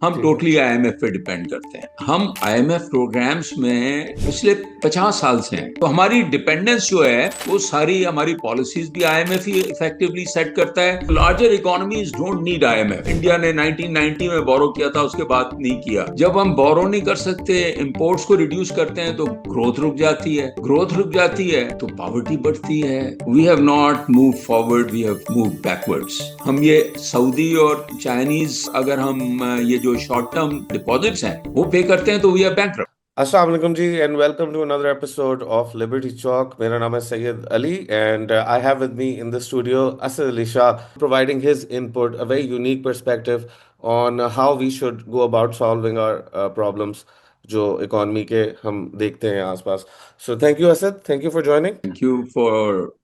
हम ठीक है। टोटली आईएमएफ पे डिपेंड करते हैं। हम आईएमएफ प्रोग्राम्स में पिछले 50 साल से हैं, तो हमारी डिपेंडेंस जो है वो सारी हमारी पॉलिसीज भी आईएमएफ ही इफेक्टिवली सेट करता है। Larger economies don't need IMF. India ने 1990 में बोरो किया था, उसके बाद नहीं किया। जब हम बोरो नहीं कर सकते, इंपोर्ट्स को रिड्यूस करते हैं, तो ग्रोथ रुक जाती है। ग्रोथ रुक जाती है तो पॉवर्टी बढ़ती है। We have not move forward, we have move backwards. हम ये सऊदी और चाइनीज अगर हम ये जो शॉर्ट टर्म डिपॉजिट्स हैं वो पे करते हैं तो वी आर बैंकरप्ट। अस्सलाम वालेकुम जी and welcome to another episode of Liberty Chowk. मेरा नाम है Syed Ali and I have with me in the studio Asad Ali Shah providing his input a very unique perspective on how we should go about solving our problems जो economy के हम देखते हैं आसपास। So thank you Asad, thank you for joining. Thank you for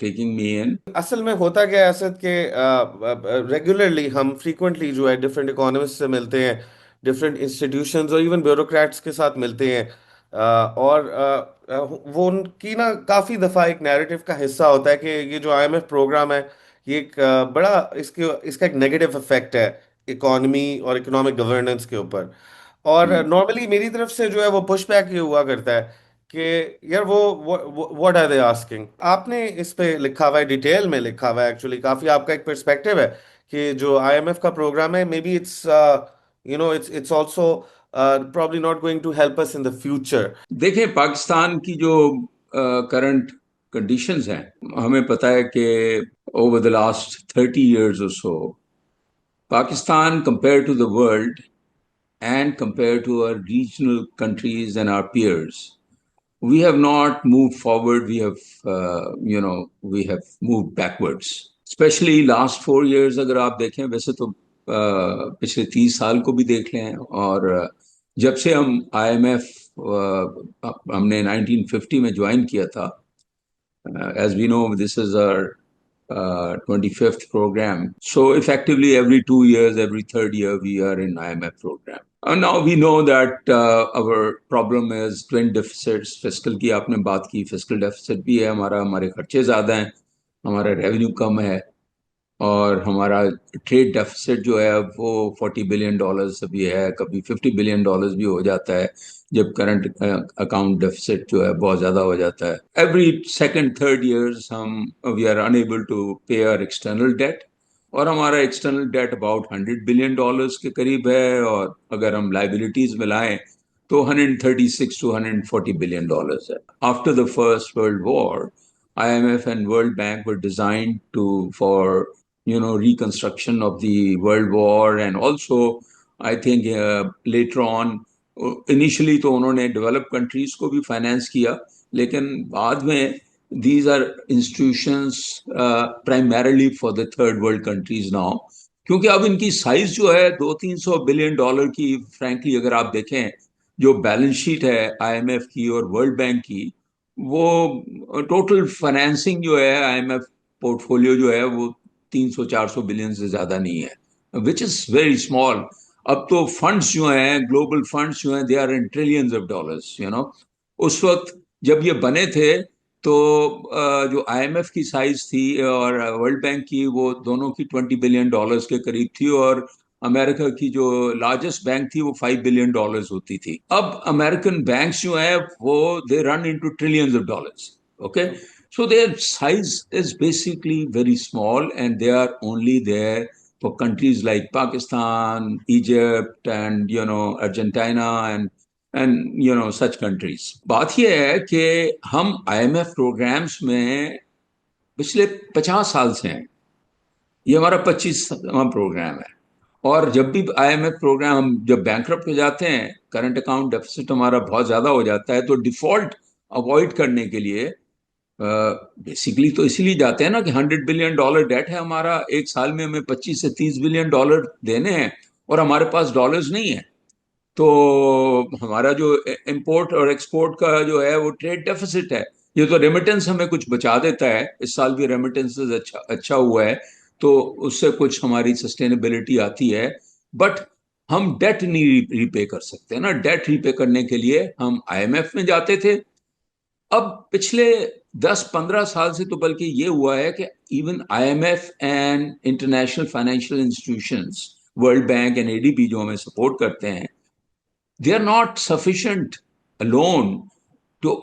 taking me in. असल में होता क्या है असद के रेगुलरली हम फ्रीक्वेंटली जो है डिफरेंट इकोनॉमिस्ट से मिलते हैं, डिफरेंट इंस्टीट्यूशंस और इवन ब्यूरोक्रेट्स के साथ मिलते हैं। वो उनकी ना काफ़ी दफ़ा एक नैरेटिव का हिस्सा होता है कि ये जो आईएमएफ प्रोग्राम है ये एक बड़ा इसका एक नेगेटिव इफेक्ट है इकोनॉमी और इकोनॉमिक गवर्नेंस के ऊपर। और नॉर्मली मेरी तरफ से जो है वो पुश बैक ये हुआ करता है कि यार वो व्हाट आर दे आस्किंग। आपने इस पे लिखा हुआ है, डिटेल में लिखा हुआ है, एक्चुअली काफी आपका एक पर्सपेक्टिव है कि जो आईएमएफ का प्रोग्राम है may be it's it's also probably not going to help us in the future. देखें, पाकिस्तान की जो करंट कंडीशंस हैं, हमें पता है कि over the last 30 years or so, Pakistan compare to the world and compared to our regional countries and our peers, we have not moved forward. We have, we have moved backwards. Especially last 4 years, अगर आप देखें, वैसे तो पिछले 30 साल को भी देख लें, और जब से हम आईएमएफ हमने 1950 में ज्वाइन किया था, as we know, this is our 25th program. So effectively, every 2 years, every third year, we are in IMF program. And now we know that our problem is twin deficits. Fiscal की आपने बात की, fiscal deficit भी है हमारा, हमारे खर्चे ज़्यादा हैं, हमारा रेवेन्यू कम है, और हमारा ट्रेड डेफिसिट जो है वो $40 बिलियन भी है, कभी $50 बिलियन भी हो जाता है जब करंट अकाउंट डेफिसिट जो है बहुत ज़्यादा हो जाता है। एवरी सेकंड थर्ड ईयर्स हम वी आर अनएबल टू पे आवर एक्सटर्नल डेट, और हमारा एक्सटर्नल डेट अबाउट $100 बिलियन के करीब है, और अगर हम लाइबिलिटीज मिलाएं तो 136 to $140 बिलियन है। After the first world war, IMF and World Bank were designed to for reconstruction of the World War, and also I think later on, initially तो उन्होंने डेवलप कंट्रीज को भी फाइनेंस किया, लेकिन बाद में these are institutions primarily for the third world countries now, क्योंकि अब इनकी साइज जो है 200-300 बिलियन डॉलर की, फ्रैंकली अगर आप देखें जो बैलेंस शीट है आईएमएफ की और वर्ल्ड बैंक की, वो टोटल फाइनेंसिंग जो है आईएमएफ पोर्टफोलियो जो है वो 300-400 बिलियन से ज्यादा नहीं है, विच इज वेरी स्मॉल। अब तो फंड्स जो हैं, ग्लोबल फंड्स जो हैं, they are in trillions of dollars, उस वक्त जब ये बने थे तो जो आईएमएफ की साइज थी और वर्ल्ड बैंक की, वो दोनों की $20 बिलियन के करीब थी, और अमेरिका की जो लार्जेस्ट बैंक थी वो $5 बिलियन होती थी। अब अमेरिकन बैंक्स जो है वो they run into trillions of dollars. Okay, so their size is basically very small, and they are only there for countries like Pakistan, Egypt, and Argentina, and such countries. बात यह है कि हम IMF programmes में पिछले 50 साल से हैं। ये हमारा 25वां प्रोग्राम है, और जब भी आईएमएफ प्रोग्राम, हम जब बैंकरप्ट हो जाते हैं, करंट अकाउंट डेफिसिट हमारा बहुत ज्यादा हो जाता है, तो डिफॉल्ट अवॉइड करने के लिए बेसिकली तो इसीलिए जाते हैं ना कि $100 बिलियन डेट है हमारा, एक साल में हमें 25 से 30 बिलियन देने हैं, और हमारे पास डॉलर्स नहीं है। तो हमारा जो इंपोर्ट और एक्सपोर्ट का जो है वो ट्रेड डेफिसिट है। ये तो रेमिटेंस हमें कुछ बचा देता है, इस साल भी रेमिटेंसेस अच्छा अच्छा हुआ है, तो उससे कुछ हमारी सस्टेनेबिलिटी आती है। बट हम डेट नहीं रीपे कर सकते ना। डेट रीपे करने के लिए हम आईएमएफ में जाते थे। अब पिछले 10-15 साल से तो बल्कि ये हुआ है कि even IMF and international financial institutions World Bank and ADB जो हमें सपोर्ट करते हैं, they are not sufficient alone to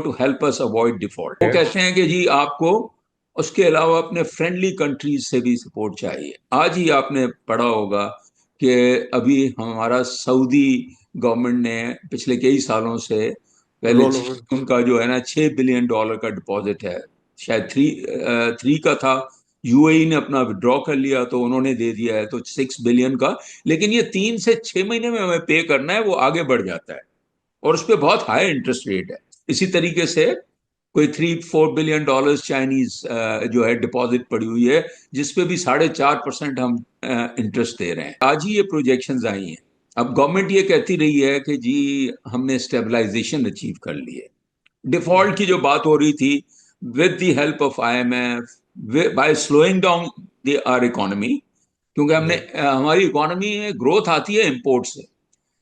to help us avoid default. वो कहते हैं कि जी आपको उसके अलावा अपने फ्रेंडली कंट्रीज से भी सपोर्ट चाहिए। आज ही आपने पढ़ा होगा कि अभी हमारा सऊदी गवर्नमेंट ने पिछले कई सालों से पहले रोल ओवर। उनका जो है ना $6 बिलियन का डिपॉजिट है, शायद थ्री का था, यूएई ने अपना विड्रॉ कर लिया तो उन्होंने दे दिया है तो 6 बिलियन का। लेकिन ये 3 से 6 महीने में हमें पे करना है, वो आगे बढ़ जाता है और उस पर बहुत हाई इंटरेस्ट रेट है। इसी तरीके से कोई $3-4 बिलियन चाइनीज जो है डिपॉजिट पड़ी हुई है, जिसपे भी 4.5% हम इंटरेस्ट दे रहे हैं। आज ही ये प्रोजेक्शंस आई हैं। अब गवर्नमेंट ये कहती रही है कि जी हमने स्टेबलाइजेशन अचीव कर ली है। डिफॉल्ट की जो बात हो रही थी, with the help of IMF, by slowing down the our economy, क्योंकि हमने राइट। हमारी इकोनॉमी में ग्रोथ आती है इंपोर्ट से।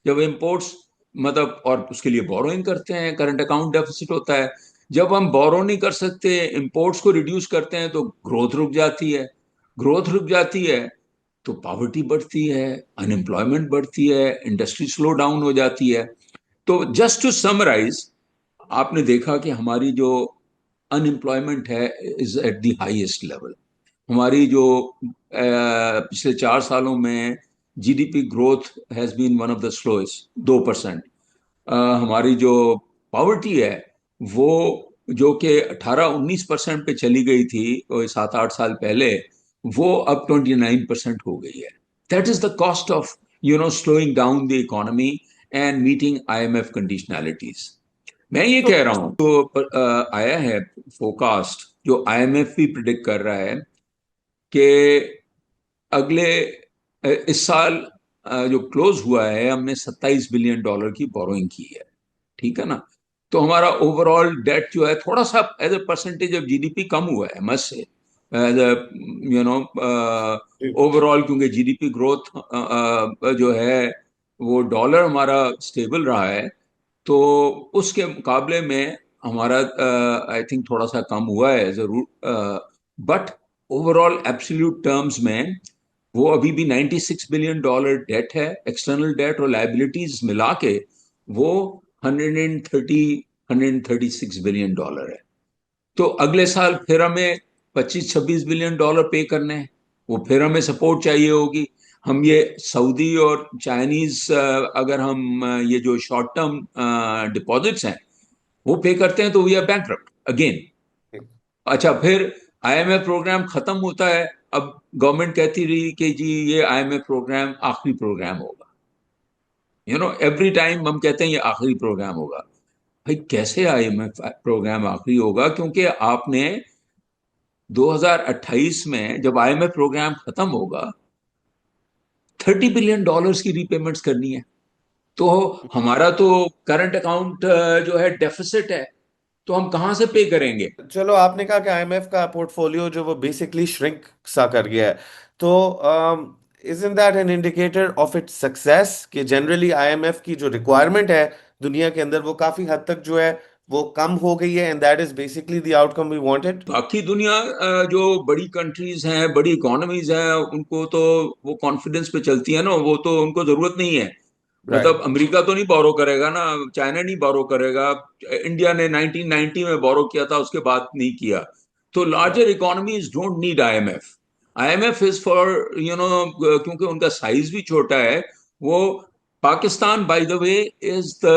जब इम्पोर्ट्स मतलब, और उसके लिए बोरोइंग करते हैं, करंट अकाउंट डेफिसिट होता है। जब हम बोरो नहीं कर सकते, इम्पोर्ट्स को रिड्यूस करते हैं, तो ग्रोथ रुक जाती है। ग्रोथ रुक जाती है तो पॉवर्टी बढ़ती है, अनएम्प्लॉयमेंट बढ़ती है, इंडस्ट्री स्लो डाउन हो जाती है। तो जस्ट टू समराइज, आपने देखा कि हमारी जो अनएम्प्लॉयमेंट है is at the highest level. हमारी जो पिछले 4 सालों में GDP growth has been one of the slowest, 2%। हमारी जो पॉवर्टी है वो, जो कि 18-19% पे चली गई थी 7-8 साल पहले, वो अब 29% हो गई है। That is the cost of slowing down the economy and meeting IMF conditionalities. मैं ये तो कह रहा हूँ तो आया है फोरकास्ट, जो आईएमएफ भी प्रिडिक्ट कर रहा है कि अगले इस साल जो क्लोज हुआ है, हमने $27 बिलियन की बोरोइंग की है। ठीक है ना? तो हमारा ओवरऑल डेट जो है थोड़ा सा as a percentage of GDP कम हुआ है, must say, as a you know overall, क्योंकि जीडीपी ग्रोथ जो है वो डॉलर हमारा स्टेबल रहा है, तो उसके मुकाबले में हमारा आई थिंक थोड़ा सा कम हुआ है जरूर। बट ओवरऑल एब्सोल्यूट टर्म्स में वो अभी भी $96 बिलियन डेट है, एक्सटर्नल डेट और लाइबिलिटीज मिला के वो 136 बिलियन है। तो अगले साल फिर हमें 25-26 बिलियन पे करने हैं, वो फिर हमें सपोर्ट चाहिए होगी। हम ये सऊदी और चाइनीज अगर हम ये जो शॉर्ट टर्म डिपॉजिट्स हैं वो पे करते हैं तो वी आर बैंकरप्ट अगेन। अच्छा, फिर आईएमएफ प्रोग्राम खत्म होता है। अब गवर्नमेंट कहती रही कि जी ये आईएमएफ प्रोग्राम आखिरी प्रोग्राम होगा। एवरी टाइम हम कहते हैं ये आखिरी प्रोग्राम होगा। भाई कैसे आईएमएफ प्रोग्राम आखिरी होगा? क्योंकि आपने 2028 में जब आईएमएफ प्रोग्राम खत्म होगा, $30 बिलियन की रीपेमेंट्स करनी है। तो हमारा तो करंट अकाउंट जो है डेफिसिट है, तो हम कहां से पे करेंगे? चलो, आपने कहा कि आईएमएफ का पोर्टफोलियो जो वो बेसिकली श्रिंक सा कर गया है, तो isn't that an indicator of its success कि जनरली आईएमएफ की जो रिक्वायरमेंट है दुनिया के अंदर वो काफी हद तक जो है वो कम हो गई है, and that is basically the outcome we wanted. बाकी दुनिया जो बड़ी कंट्रीज हैं, बड़ी इकोनॉमीज हैं, उनको तो वो कॉन्फिडेंस पे चलती है ना, वो तो उनको जरूरत नहीं है। मतलब राइट। अमेरिका तो नहीं बोरो करेगा ना, चाइना नहीं बोरो करेगा। इंडिया ने 1990 में बोरो किया था, उसके बाद नहीं किया। तो larger economies don't need IMF. IMF is for क्योंकि उनका साइज भी छोटा है। वो Pakistan by the way is the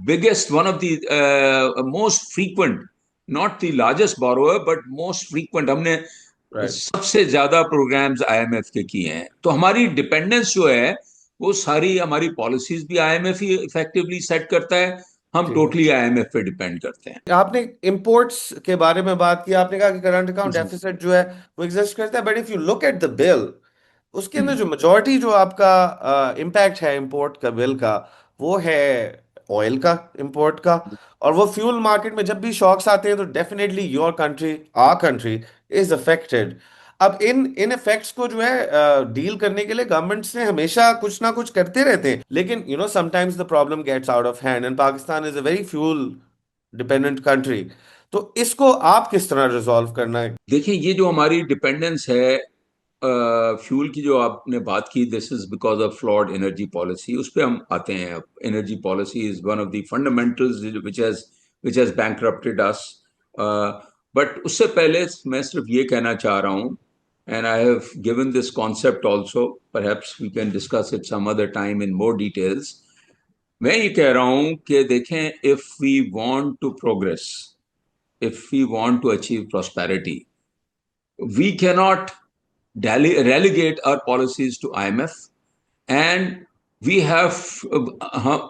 biggest, one of the most frequent, not the largest borrower but most frequent. हमने राइट। सबसे ज्यादा प्रोग्राम्स आईएमएफ के किए हैं। तो हमारी डिपेंडेंस जो है वो सारी, हमारी पॉलिसीज भी आईएमएफ ही इफेक्टिवली सेट करता है। हम ठीक है। टोटली आईएमएफ पे डिपेंड करते हैं। आपने इंपोर्ट्स के बारे में बात की, आपने कहा कि करंट अकाउंट जी। डेफिसिट जो है वो एग्जिस्ट करता है, but if you look at the bill, उसके अंदर हम्म। जो मेजोरिटी जो आपका इम्पैक्ट है इंपोर्ट का बिल का, वो है ऑयल का, इंपोर्ट का। और वो फ्यूल मार्केट में जब भी शॉक्स आते हैं तो definitely your country, our country is affected. अब इन इन इफेक्ट्स को जो है डील करने के लिए गवर्नमेंट्स ने हमेशा कुछ ना कुछ करते रहते हैं, लेकिन sometimes the problem gets out of hand, and Pakistan is a very fuel dependent country. तो इसको आप किस तरह रिजॉल्व करना है? देखिए, ये जो हमारी डिपेंडेंस है फ्यूल की जो आपने बात की, this is because of flawed energy policy, उस पर हम आते हैं अब। Energy policy is one of the fundamentals which has bankrupted us. But उससे पहले मैं सिर्फ ये कहना चाह रहा हूँ, and I have given this concept also, perhaps we can discuss it some other time in more details. मैं ये कह रहा हूँ कि देखें, if we want to progress, if we want to achieve prosperity, we cannot relegate our policies to IMF, and we have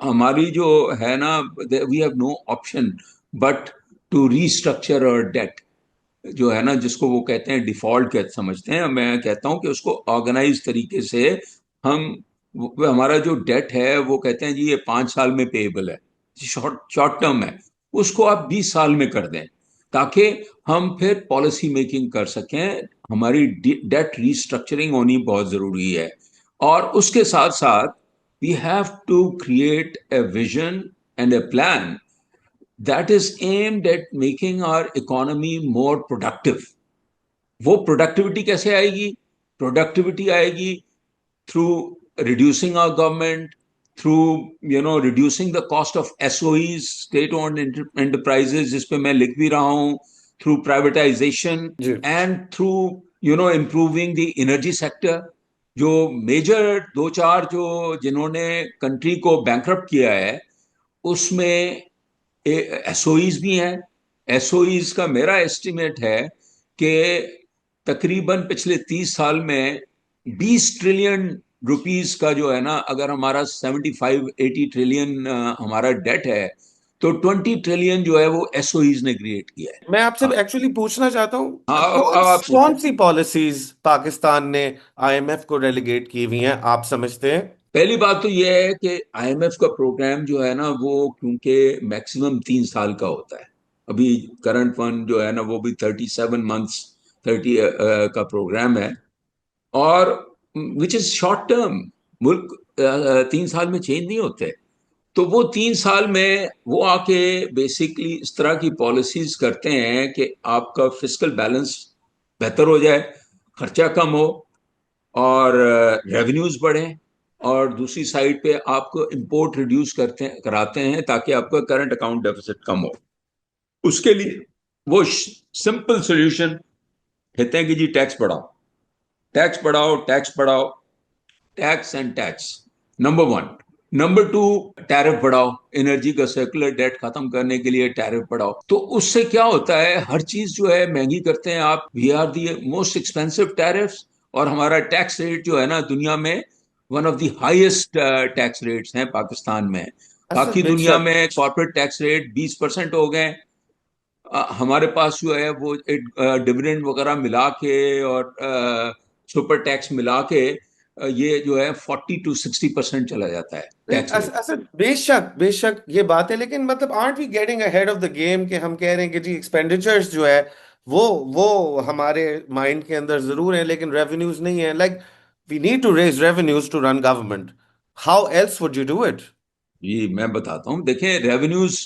हमारी जो है ना, we have no option but to restructure our debt, जो है ना, जिसको वो कहते हैं डिफॉल्ट कहते समझते हैं, मैं कहता हूं कि उसको ऑर्गेनाइज तरीके से हम, हमारा जो डेट है वो कहते हैं जी ये 5 साल में पेएबल है, शॉर्ट शॉर्ट टर्म है, उसको आप 20 साल में कर दें, ताकि हम फिर पॉलिसी मेकिंग कर सकें। हमारी डेट रीस्ट्रक्चरिंग होनी बहुत जरूरी है। और उसके साथ साथ we have to create a vision and a plan that is aimed at making our economy more productive. वो प्रोडक्टिविटी कैसे आएगी? प्रोडक्टिविटी आएगी through reducing our government, through reducing the cost of SOEs, state owned enterprises, जिस पे मैं लिख भी रहा हूँ, through privatization, जी। and through improving the energy sector। जो मेजर दो चार जो जिन्होंने कंट्री को बैंकरप्ट किया है, उसमें एसओईज भी हैं। एसओईज का मेरा एस्टिमेट है कि तकरीबन पिछले 30 साल में 20 ट्रिलियन रुपीस का जो है ना, अगर हमारा 75-80 ट्रिलियन हमारा डेट है, तो 20 ट्रिलियन जो है वो एसओईज ने क्रिएट किया है। मैं आपसे हाँ। एक्चुअली पूछना चाहता हूँ, हाँ, अब कौन आप कौन पूछें। सी पॉलिसीज पाकिस्तान ने आईएमएफ को डेलीगेट की हुई हैं, आप समझते हैं? पहली बात तो यह है कि आईएमएफ का प्रोग्राम जो है ना, वो क्योंकि मैक्सिमम 3 साल का होता है। अभी करंट फंड जो है ना, वो भी 37 मंथ्स, 30 का प्रोग्राम है, और विच इज शॉर्ट टर्म। मुल्क 3 साल में चेंज नहीं होते। तो वो 3 साल में वो आके बेसिकली इस तरह की पॉलिसीज करते हैं कि आपका फिस्कल बैलेंस बेहतर हो जाए, खर्चा कम हो, और रेवेन्यूज बढ़े, और दूसरी साइड पे आपको इंपोर्ट रिड्यूस करते हैं, कराते हैं, ताकि आपका करंट अकाउंट डेफिसिट कम हो। उसके लिए वो सिंपल सोल्यूशन कहते हैं कि जी टैक्स बढ़ाओ, टैक्स बढ़ाओ, टैक्स बढ़ाओ, tax and tax, number one. Number two, tariff बढ़ाओ, एनर्जी का सर्कुलर डेट खत्म करने के लिए टैरिफ बढ़ाओ। तो उससे क्या होता है, हर चीज जो है महंगी करते हैं आप। We are the most expensive tariffs, और हमारा टैक्स रेट जो है ना दुनिया में, one of the highest tax rates हैं पाकिस्तान में। असद बाकी दुनिया बेशक। में कॉर्पोरेट टैक्स रेट 20% हो गए। हमारे पास जो है वो डिविडेंड वगैरह मिला के और सुपर टैक्स मिला के ये जो है 40-60% चला जाता है नहीं, टैक्स रेट। असद बेशक बेशक ये बात है, लेकिन मतलब are we getting ahead of the game, कि हम कह रहे हैं कि जी एक्सपेंडिचर्स जो है वो वो हमारे माइंड के अंदर जरूर है, लेकिन रेवेन्यूज नहीं है। Like we need to raise revenues to run government, how else would you do it? जी मैं बताता हूँ, देखें, रेवेन्यूज,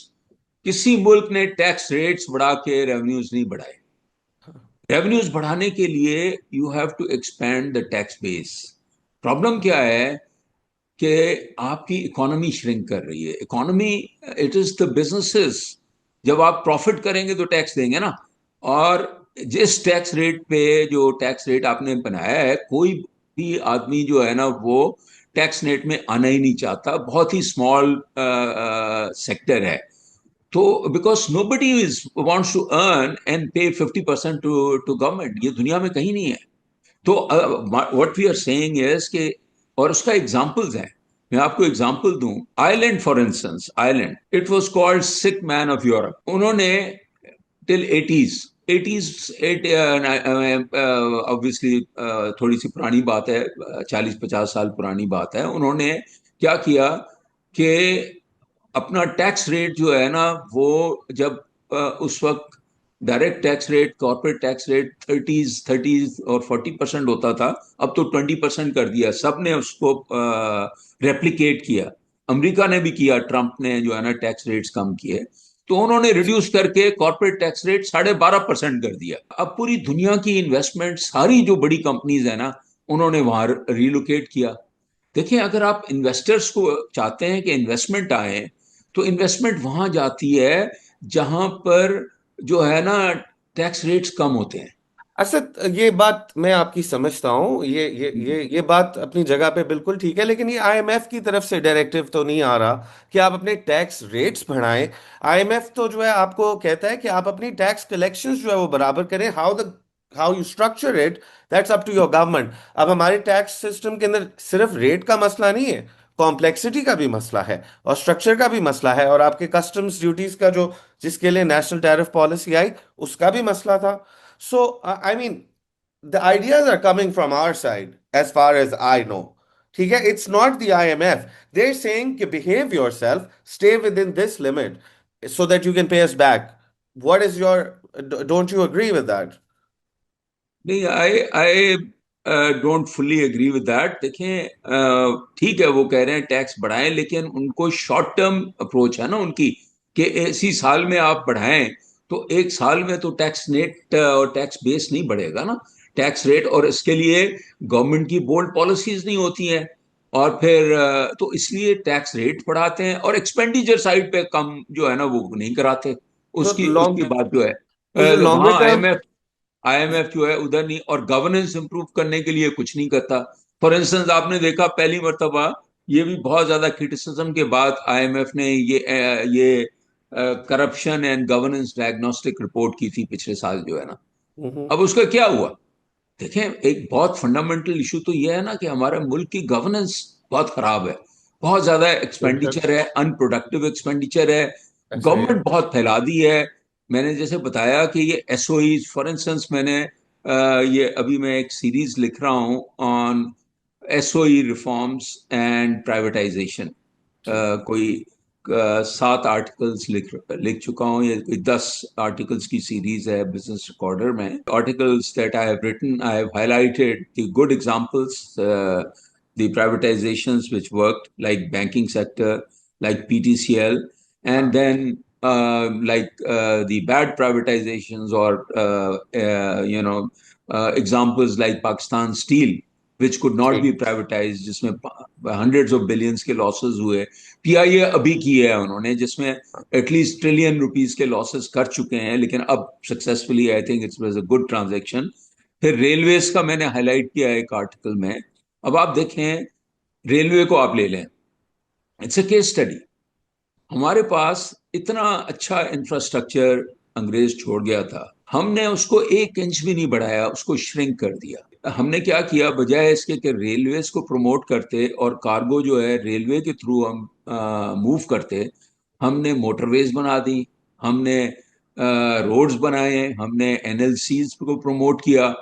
किसी मुल्क ने टैक्स रेट्स बढ़ा के रेवेन्यूज नहीं बढ़ाए। रेवेन्यूज बढ़ाने के लिए you have to expand the tax base. Problem क्या है कि आपकी इकोनॉमी श्रिंक कर रही है। Economy, it is the businesses. जब आप प्रॉफिट करेंगे तो टैक्स देंगे ना। और जिस टैक्स रेट पे, जो टैक्स रेट आपने बनाया है, कोई भी आदमी जो है ना वो टैक्स नेट में आना ही नहीं चाहता। बहुत ही स्मॉल सेक्टर है। तो because nobody is wants to earn and pay 50% to government, ये दुनिया में कहीं नहीं है। तो what we are saying is कि, और उसका एग्जांपल्स है, मैं आपको एग्जांपल दूं। Ireland for instance, Ireland, it was called sick man of Europe. उन्होंने टिल 80s, 80s, ऑब्वियसली थोड़ी सी पुरानी बात है, 40-50 साल पुरानी बात है। उन्होंने क्या किया कि अपना टैक्स रेट जो है ना, वो जब उस वक्त direct tax rate, corporate tax rate 30s और 40% होता था, अब तो 20% कर दिया। सब ने उसको रेप्लिकेट किया। अमेरिका ने भी किया, ट्रंप ने जो है ना टैक्स रेट्स कम किए। तो उन्होंने रिड्यूस करके कॉर्पोरेट टैक्स रेट 12.5% कर दिया। अब पूरी दुनिया की इन्वेस्टमेंट, सारी जो बड़ी कंपनीज है ना, उन्होंने वहां रिलोकेट किया। देखिए, अगर आप इन्वेस्टर्स को चाहते हैं कि इन्वेस्टमेंट आए, तो इन्वेस्टमेंट वहां जाती है जहां पर जो है ना टैक्स रेट्स कम होते हैं। असद, ये बात मैं आपकी समझता हूँ, ये बात अपनी जगह पे बिल्कुल ठीक है, लेकिन ये आईएमएफ की तरफ से डायरेक्टिव तो नहीं आ रहा कि आप अपने टैक्स रेट्स बढ़ाएं। आईएमएफ तो जो है आपको कहता है कि आप अपनी टैक्स कलेक्शंस जो है वो बराबर करें। How you structure it, that's up to your government. अब हमारे टैक्स सिस्टम के अंदर सिर्फ रेट का मसला नहीं है, कॉम्प्लेक्सिटी का भी मसला है और स्ट्रक्चर का भी मसला है, और आपके कस्टम्स ड्यूटीज का जो, जिसके लिए नेशनल टैरिफ पॉलिसी आई, उसका भी मसला था। So, I mean, the ideas are coming from our side, as far as I know. ठीक है, it's not the IMF. They're saying कि behave yourself, stay within this limit, so that you can pay us back. What is your, don't you agree with that? नहीं, I I don't fully agree with that. देखें, ठीक है वो कह रहे हैं tax बढ़ाएं, लेकिन उनको शॉर्ट टर्म अप्रोच है ना उनकी, कि इसी साल में आप बढ़ाएं, तो एक साल में तो टैक्स नेट और टैक्स बेस नहीं बढ़ेगा ना, टैक्स रेट। और इसके लिए गवर्नमेंट की बोल्ड पॉलिसीज नहीं होती हैं। और फिर तो इसलिए टैक्स रेट बढ़ाते हैं और एक्सपेंडिचर साइड पे कम जो है ना वो नहीं कराते। तो उसकी उसकी लॉन्ग, बात जो है, तो जो लॉन्गर वहां टर्म, आईएमएफ आईएमएफ जो है उधर नहीं, और गवर्नेंस इंप्रूव करने के लिए कुछ नहीं करता। फॉर इंस्टेंस, आपने देखा पहली मर्तबा, ये भी बहुत ज्यादा क्रिटिसिज्म के बाद आईएमएफ ने ये corruption and governance diagnostic report की थी पिछले साल जो है ना। अब उसका क्या हुआ? देखें, एक बहुत फंडामेंटल इशू तो ये है ना कि हमारे मुल्क की गवर्नेंस बहुत खराब है। बहुत ज्यादा एक्सपेंडिचर है, अनप्रोडक्टिव एक्सपेंडिचर है। सही है। गवर्नमेंट बहुत फैला दी है। मैंने जैसे बताया कि ये एसओई, फॉर इंस्टेंस, मैंने ये अभी मैं एक सीरीज लिख रहा हूँ on SOE reforms and privatisation. जी। कोई 7 आर्टिकल्स लिख लिख चुका हूँ। ये कोई 10 आर्टिकल्स की सीरीज है बिजनेस रिकॉर्डर में। Articles that I have written, I have highlighted the good examples, the privatizations which worked, like banking sector, like PTCL, and then like the bad privatizations, or examples like Pakistan Steel, which could not जी। be privatized, जिसमें hundreds of billions के losses हुए। PIA अभी की है उन्होंने, जिसमें at least trillion rupees के लॉसेस कर चुके हैं, लेकिन अब successfully, I think it's was a good transaction. फिर रेलवेज का मैंने हाईलाइट किया है एक आर्टिकल में। अब आप देखें, रेलवे को आप ले लें, इट्स अ केस स्टडी। हमारे पास इतना अच्छा इंफ्रास्ट्रक्चर अंग्रेज छोड़ गया था, हमने उसको 1 इंच भी नहीं बढ़ाया, उसको श्रिंक कर दिया। हमने क्या किया, बजाय इसके कि रेलवेज को प्रमोट करते और कार्गो जो है रेलवे के थ्रू हम मूव करते, हमने मोटरवेज बना दी, हमने रोड्स बनाए, हमने एनएलसीज को प्रमोट किया।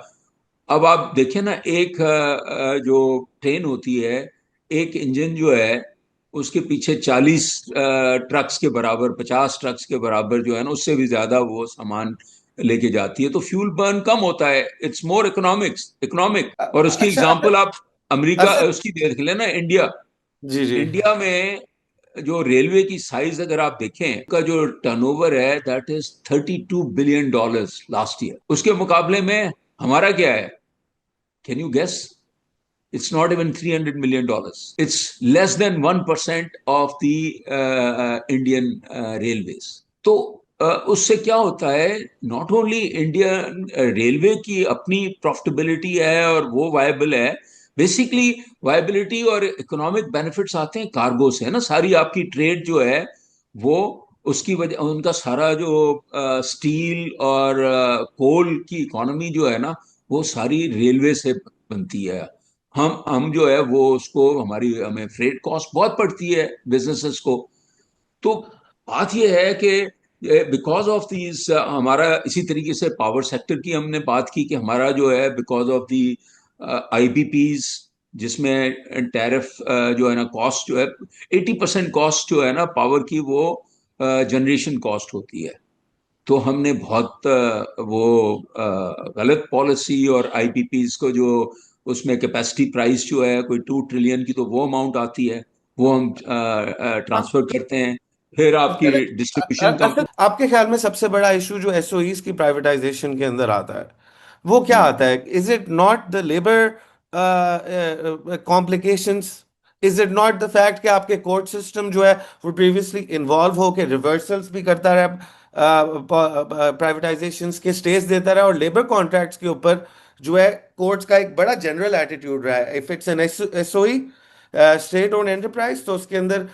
अब आप देखें ना, एक जो ट्रेन होती है, एक इंजन जो है उसके पीछे 40 ट्रक्स के बराबर, 50 ट्रक्स के बराबर जो है ना, उससे भी ज्यादा वो सामान लेके जाती है, तो फ्यूल बर्न कम होता है। It's more economic. और उसकी अच्छा एग्जांपल आप अमेरिका असद, उसकी देख लेना, इंडिया। जी जी। इंडिया में जो रेलवे की साइज अगर आप देखें, का जो टर्नओवर है, that is $32 billion last year. उसके मुकाबले में हमारा क्या है? Can you guess? It's not even $300 million. It's less than 1% of the Indian railways. तो उससे क्या होता है, नॉट ओनली इंडियन रेलवे की अपनी प्रॉफिटेबिलिटी है और वो वायबल है, बेसिकली वायबिलिटी और इकोनॉमिक बेनिफिट्स आते हैं कार्गो से, है ना। सारी आपकी ट्रेड जो है वो, उसकी वजह, उनका सारा जो स्टील और कोल की इकोनॉमी जो है ना, वो सारी रेलवे से बनती है। हम जो है वो उसको, हमारी हमें फ्रेट कॉस्ट बहुत पड़ती है बिजनेसेस को। तो बात यह है कि बिकॉज ऑफ दीज, हमारा इसी तरीके से पावर सेक्टर की हमने बात की कि हमारा जो है बिकॉज ऑफ दी आईपीपीज, जिसमें टैरिफ जो है ना, कॉस्ट जो है, 80% कॉस्ट जो है ना पावर की, वो जनरेशन कॉस्ट होती है। तो हमने बहुत गलत पॉलिसी, और आईपीपीज को जो, उसमें कैपेसिटी प्राइस जो है कोई 2 ट्रिलियन की, तो वो अमाउंट आती है, वो हम ट्रांसफर करते हैं। फिर आपकी डिस्ट्रीब्यूशन असल कंपनी। आपके ख्याल में सबसे बड़ा इशू जो एसओईज की प्राइवेटाइजेशन के अंदर आता है वो क्या आता है? Is it not the labour complications? Is it not the fact कि आपके कोर्ट सिस्टम जो है वो प्रीवियसली इन्वॉल्व होके रिवर्सल्स भी करता रहा, प्राइवेटाइजेशंस के स्टेज देता रहा, और लेबर कॉन्ट्रैक्ट्स के ऊपर जो है कोर्ट्स का एक बड़ा जनरल एटीट्यूड रहा है, if it's an SOE state own enterprise तो उसके अंदर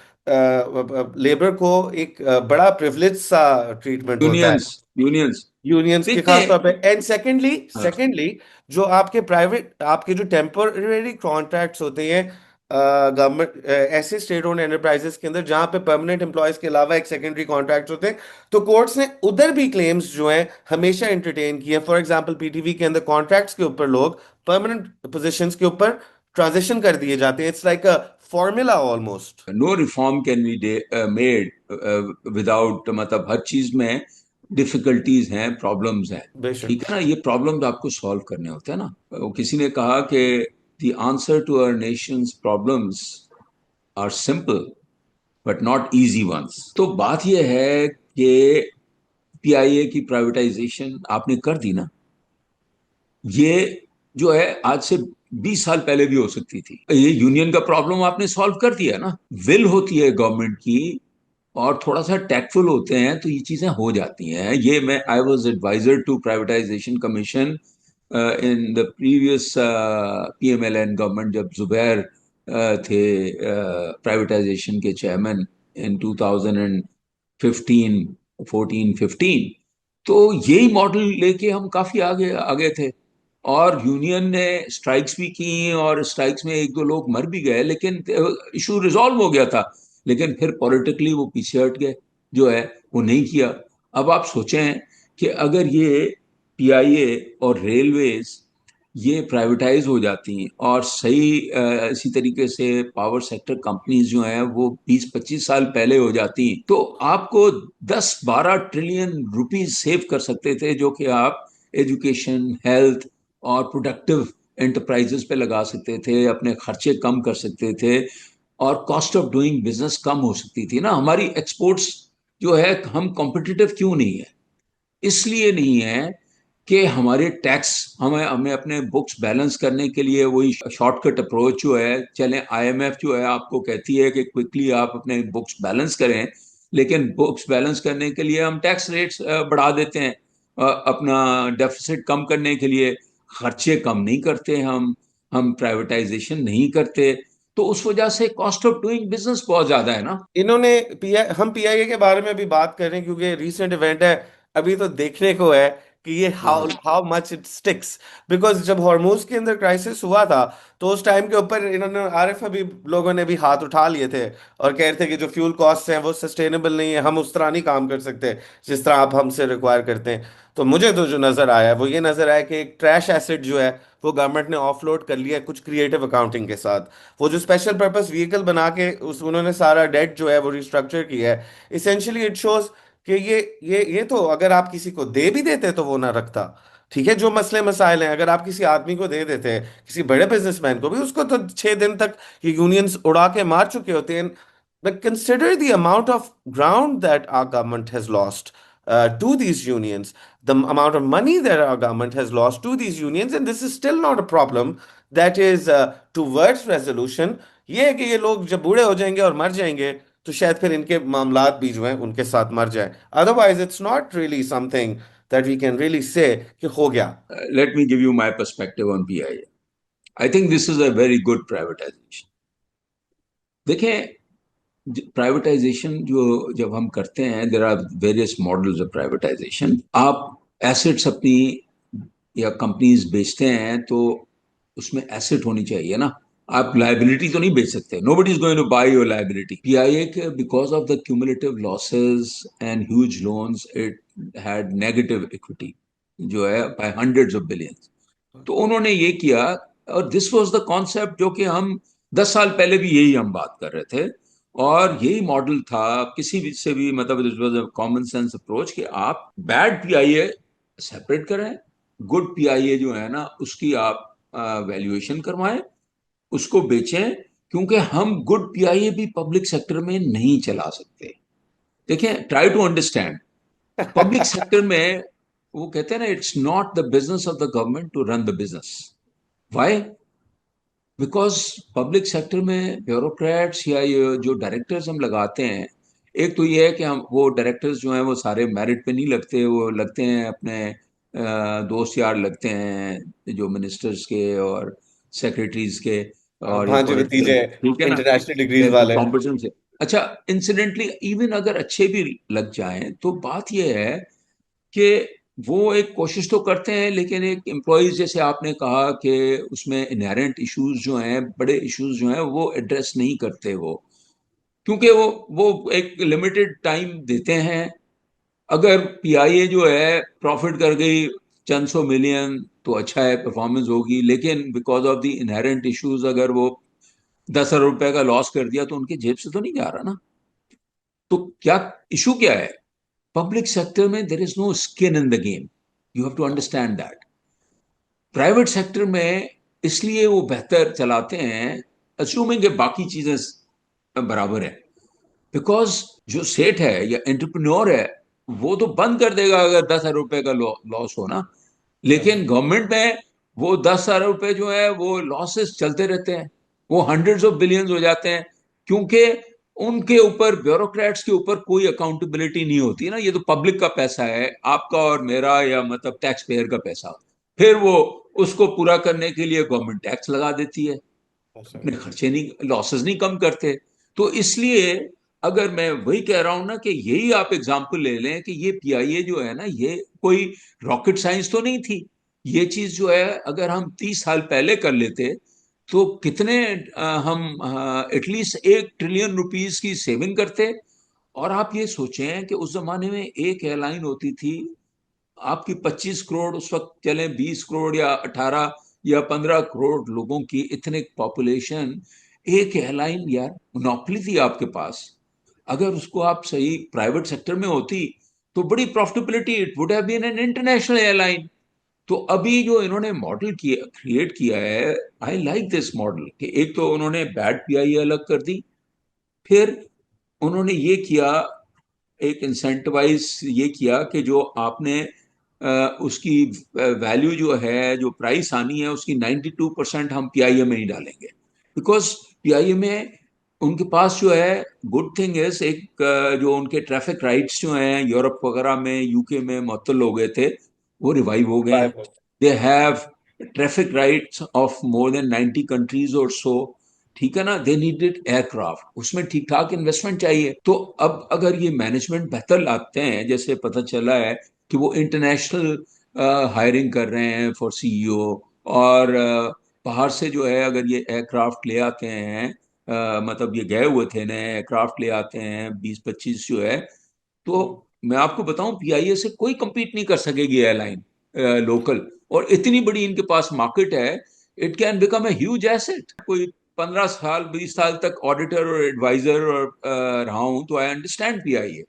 लेबर को एक बड़ा प्रिविलेज सा ट्रीटमेंट होता है यूनियंस यूनियंस यूनियंस के देखते खास हैं। तौर पे। एंड सेकेंडली हाँ, सेकेंडली जो आपके प्राइवेट आपके जो टेम्पररी कॉन्ट्रैक्ट्स होते हैं गवर्नमेंट ऐसे स्टेट ओन्ड एंटरप्राइजेस के अंदर जहां पे परमानेंट एम्प्लॉयज के अलावा एक सेकेंडरी कॉन्ट्रैक्ट्स होते हैं, तो कोर्ट्स ने उधर भी क्लेम्स जो हैं हमेशा एंटरटेन किए हैं। फॉर एग्जांपल पीटीवी के अंदर कॉन्ट्रैक्ट्स के ऊपर लोग परमानेंट पोजीशंस के ऊपर ट्रांजिशन कर दिए जाते हैं। It's like a formula almost. No reform can be made without, मतलब हर चीज में डिफिकल्टीज हैं, प्रॉब्लम्स हैं। बेशक। ठीक है ना, ये प्रॉब्लम्स आपको सॉल्व करने होते हैं ना। वो किसी ने कहा कि the answer to our nation's problems are simple but not easy ones. तो बात यह है कि पीआईए की प्राइवेटाइजेशन आपने कर दी ना, ये जो है आज से 20 साल पहले भी हो सकती थी। ये यूनियन का प्रॉब्लम आपने सॉल्व कर दिया ना। विल होती है गवर्नमेंट की और थोड़ा सा टैक्टफुल होते हैं तो ये चीजें हो जाती हैं। ये मैं I was adviser to privatization commission in the previous PMLN government, जब जुबैर थे प्राइवेटाइजेशन के चेयरमैन इन 2015 14 15। तो यही मॉडल लेके हम काफी आगे आगे थे। और यूनियन ने स्ट्राइक्स भी की और स्ट्राइक्स में एक दो लोग मर भी गए, लेकिन इशू रिजॉल्व हो गया था। लेकिन फिर पॉलिटिकली वो पीछे हट गए, जो है वो नहीं किया। अब आप सोचें कि अगर ये पीआईए और रेलवेज ये प्राइवेटाइज हो जाती और सही इसी तरीके से पावर सेक्टर कंपनीज जो हैं वो 20 25 साल पहले हो जाती, तो आपको 10 12 ट्रिलियन रुपीस सेव कर सकते थे, जो कि आप एजुकेशन, हेल्थ और प्रोडक्टिव एंटरप्राइजेस पे लगा सकते थे, अपने खर्चे कम कर सकते थे और कॉस्ट ऑफ डूइंग बिजनेस कम हो सकती थी ना। हमारी एक्सपोर्ट्स जो है, हम कॉम्पिटिटिव क्यों नहीं है? इसलिए नहीं है कि हमारे टैक्स, हमें हमें अपने बुक्स बैलेंस करने के लिए वही शॉर्टकट अप्रोच जो है, चलें आईएमएफ जो है आपको कहती है कि क्विकली आप अपने बुक्स बैलेंस करें, लेकिन बुक्स बैलेंस करने के लिए हम टैक्स रेट्स बढ़ा देते हैं। अपना डेफिसिट कम करने के लिए खर्चे कम नहीं करते हम प्राइवेटाइजेशन नहीं करते। तो उस वजह से कॉस्ट ऑफ डूइंग बिजनेस बहुत ज्यादा है ना। इन्होंने हम पीआईए के बारे में अभी बात कर रहे हैं क्योंकि रीसेंट इवेंट है। अभी तो देखने को है कि ये how how much it sticks. Because जब हॉर्मूज के अंदर क्राइसिस हुआ था तो उस टाइम के ऊपर इन्होंने आरएफ अभी लोगों ने भी हाथ उठा लिए थे और कह रहे थे कि जो फ्यूल कॉस्ट हैं वो सस्टेनेबल नहीं है, हम उस तरह नहीं काम कर सकते जिस तरह आप हमसे रिक्वायर करते हैं। तो मुझे तो जो नजर आया वो ये नजर आया कि एक ट्रैश एसेट जो है वो गवर्नमेंट ने ऑफलोड कर लिया है कुछ क्रिएटिव अकाउंटिंग के साथ। वो जो स्पेशल पर्पस व्हीकल बना के उस उन्होंने सारा डेट जो है वो रिस्ट्रक्चर किया है। इसेंशियली इट शोज कि ये तो अगर आप किसी को दे भी देते तो वो ना रखता। ठीक है, जो मसले मसाइल हैं अगर आप किसी आदमी को दे देते किसी बड़े बिजनेसमैन को भी, उसको तो 6 दिन तक ये यूनियंस उड़ा के मार चुके होते हैं। But consider the amount of ground that our government has lost to these unions, the amount of money that our government has lost to these unions, and this is still not a problem that is towards resolution. ये है कि ये लोग जब बूढ़े हो जाएंगे और मर जाएंगे तो शायद फिर इनके मामलात भी जो हैं उनके साथ मर जाए। Otherwise it's not really something that we can really say कि हो गया। Let me give you my perspective on PIA. I think this is a very good privatization. देखें, प्राइवेटाइजेशन जो जब हम करते हैं, there are various models of privatization. आप एसेट्स अपनी या कंपनीज बेचते हैं तो उसमें एसेट होनी चाहिए ना। आप लाइबिलिटी तो नहीं बेच सकते। Nobody is going to buy your liability. PIA के because of the cumulative losses and huge loans, it had negative equity जो है बाय हंड्रेड्स ऑफ बिलियंस। तो उन्होंने ये किया, और दिस वाज द कॉन्सेप्ट जो कि हम 10 साल पहले भी यही हम बात कर रहे थे और यही मॉडल था किसी भी से भी, मतलब this was a common sense approach कि आप बैड पीआईए सेपरेट करें, गुड पीआईए जो है ना उसकी आप वैल्यूएशन करवाएं, उसको बेचें। क्योंकि हम गुड पीआईए भी पब्लिक सेक्टर में नहीं चला सकते। देखें, try to understand. Public sector में वो कहते हैं ना, it's not the business of the government to run the business. Why? Because public sector में ब्यूरोक्रेट्स या ये जो डायरेक्टर्स हम लगाते हैं, एक तो ये है कि हम वो डायरेक्टर्स जो हैं वो सारे मेरिट पे नहीं लगते, वो लगते हैं अपने दोस्त यार लगते हैं, जो मिनिस्टर्स के और सेक्रेटरीज के और या भांजे पॉलिटिकल, भतीजे, ठीक है ना, इंटरनेशनल डिग्रीज वाले। कॉम्पिटेंस से। अच्छा, इंसिडेंटली इवन अगर अच्छे भी लग जाएं तो बात यह है कि वो एक कोशिश तो करते हैं, लेकिन एक एम्प्लॉयज जैसे आपने कहा कि उसमें इनहेरेंट इश्यूज जो हैं, बड़े इश्यूज जो हैं वो एड्रेस नहीं करते वो, क्योंकि वो एक लिमिटेड टाइम देते हैं। अगर पीआईए जो है प्रॉफिट कर गई चंद सौ मिलियन तो अच्छा है, परफॉर्मेंस होगी, लेकिन because of the inherent issues अगर वो 10 अरब रुपए का लॉस कर दिया तो उनकी जेब से तो नहीं जा रहा ना। तो क्या इशू क्या है? पब्लिक सेक्टर में there is no skin in the game, you have to understand that. Private sector में इसलिए वो बेहतर चलाते हैं, असूमिंग कि बाकी चीजें बराबर है, बिकॉज जो सेठ है या एंटरप्रेन्योर है वो तो बंद कर देगा अगर 10 अरब रुपए का लॉस हो ना। लेकिन गवर्नमेंट में वो 10 अरब रुपए जो है वो लॉसेस चलते रहते हैं, वो हंड्रेड्स ऑफ बिलियंस हो जाते हैं, क्योंकि उनके ऊपर, ब्यूरोक्रेट्स के ऊपर कोई अकाउंटेबिलिटी नहीं होती ना। ये तो पब्लिक का पैसा है, आपका और मेरा, या मतलब टैक्स पेयर का पैसा। फिर वो उसको पूरा करने के लिए गवर्नमेंट टैक्स लगा देती है, अपने खर्चे नहीं, लॉसेस नहीं कम करते। तो इसलिए अगर मैं वही कह रहा हूं ना कि यही आप एग्जांपल ले लें कि ये पीआईए जो है ना, ये कोई रॉकेट साइंस तो नहीं थी। ये चीज जो है अगर हम 30 साल पहले कर लेते तो कितने हम एटलीस्ट 1 ट्रिलियन रुपीस की सेविंग करते। और आप ये सोचें कि उस जमाने में एक एयरलाइन होती थी, आपकी 25 करोड़ उस वक्त चले, 20 करोड़ या 18 या 15 करोड़ लोगों की इतने पॉपुलेशन, एक एयरलाइन यार, मोनोपोली थी आपके पास। अगर उसको आप सही प्राइवेट सेक्टर में होती तो बड़ी profitability, it would have been an international airline. तो अभी जो इन्होंने मॉडल किया, क्रिएट किया है, आई लाइक दिस मॉडल, कि एक तो उन्होंने बैड पीआई अलग कर दी, फिर उन्होंने ये किया, एक इंसेंटिवाइज ये किया कि जो आपने उसकी वैल्यू जो है, जो प्राइस आनी है उसकी 92% हम पीआईए में ही डालेंगे। बिकॉज पीआईए में उनके पास जो है, गुड थिंग इज, एक जो उनके ट्रैफिक राइट्स जो हैं यूरोप वगैरह में, यूके में मुअत्तल हो गए थे, वो रिवाइव हो गए हैं। They have traffic rights of more than 90 countries और सो, ठीक है ना। दे नीडेड एयरक्राफ्ट, उसमें ठीक ठाक इन्वेस्टमेंट चाहिए। तो अब अगर ये मैनेजमेंट बेहतर लाते हैं, जैसे पता चला है कि वो इंटरनेशनल हायरिंग कर रहे हैं फॉर सीईओ, और बाहर से जो है अगर ये एयरक्राफ्ट ले आते हैं, मतलब ये गए हुए थे नए एयरक्राफ्ट ले आते हैं 20-25 जो है, तो मैं आपको बताऊं पीआईए से कोई compete नहीं कर सकेगी एयरलाइन लोकल। और इतनी बड़ी इनके पास मार्केट है, it can become a huge asset. कोई 15 साल 20 साल तक ऑडिटर और एडवाइजर और रहा हूं, तो आई अंडरस्टैंड ठीक पीआईए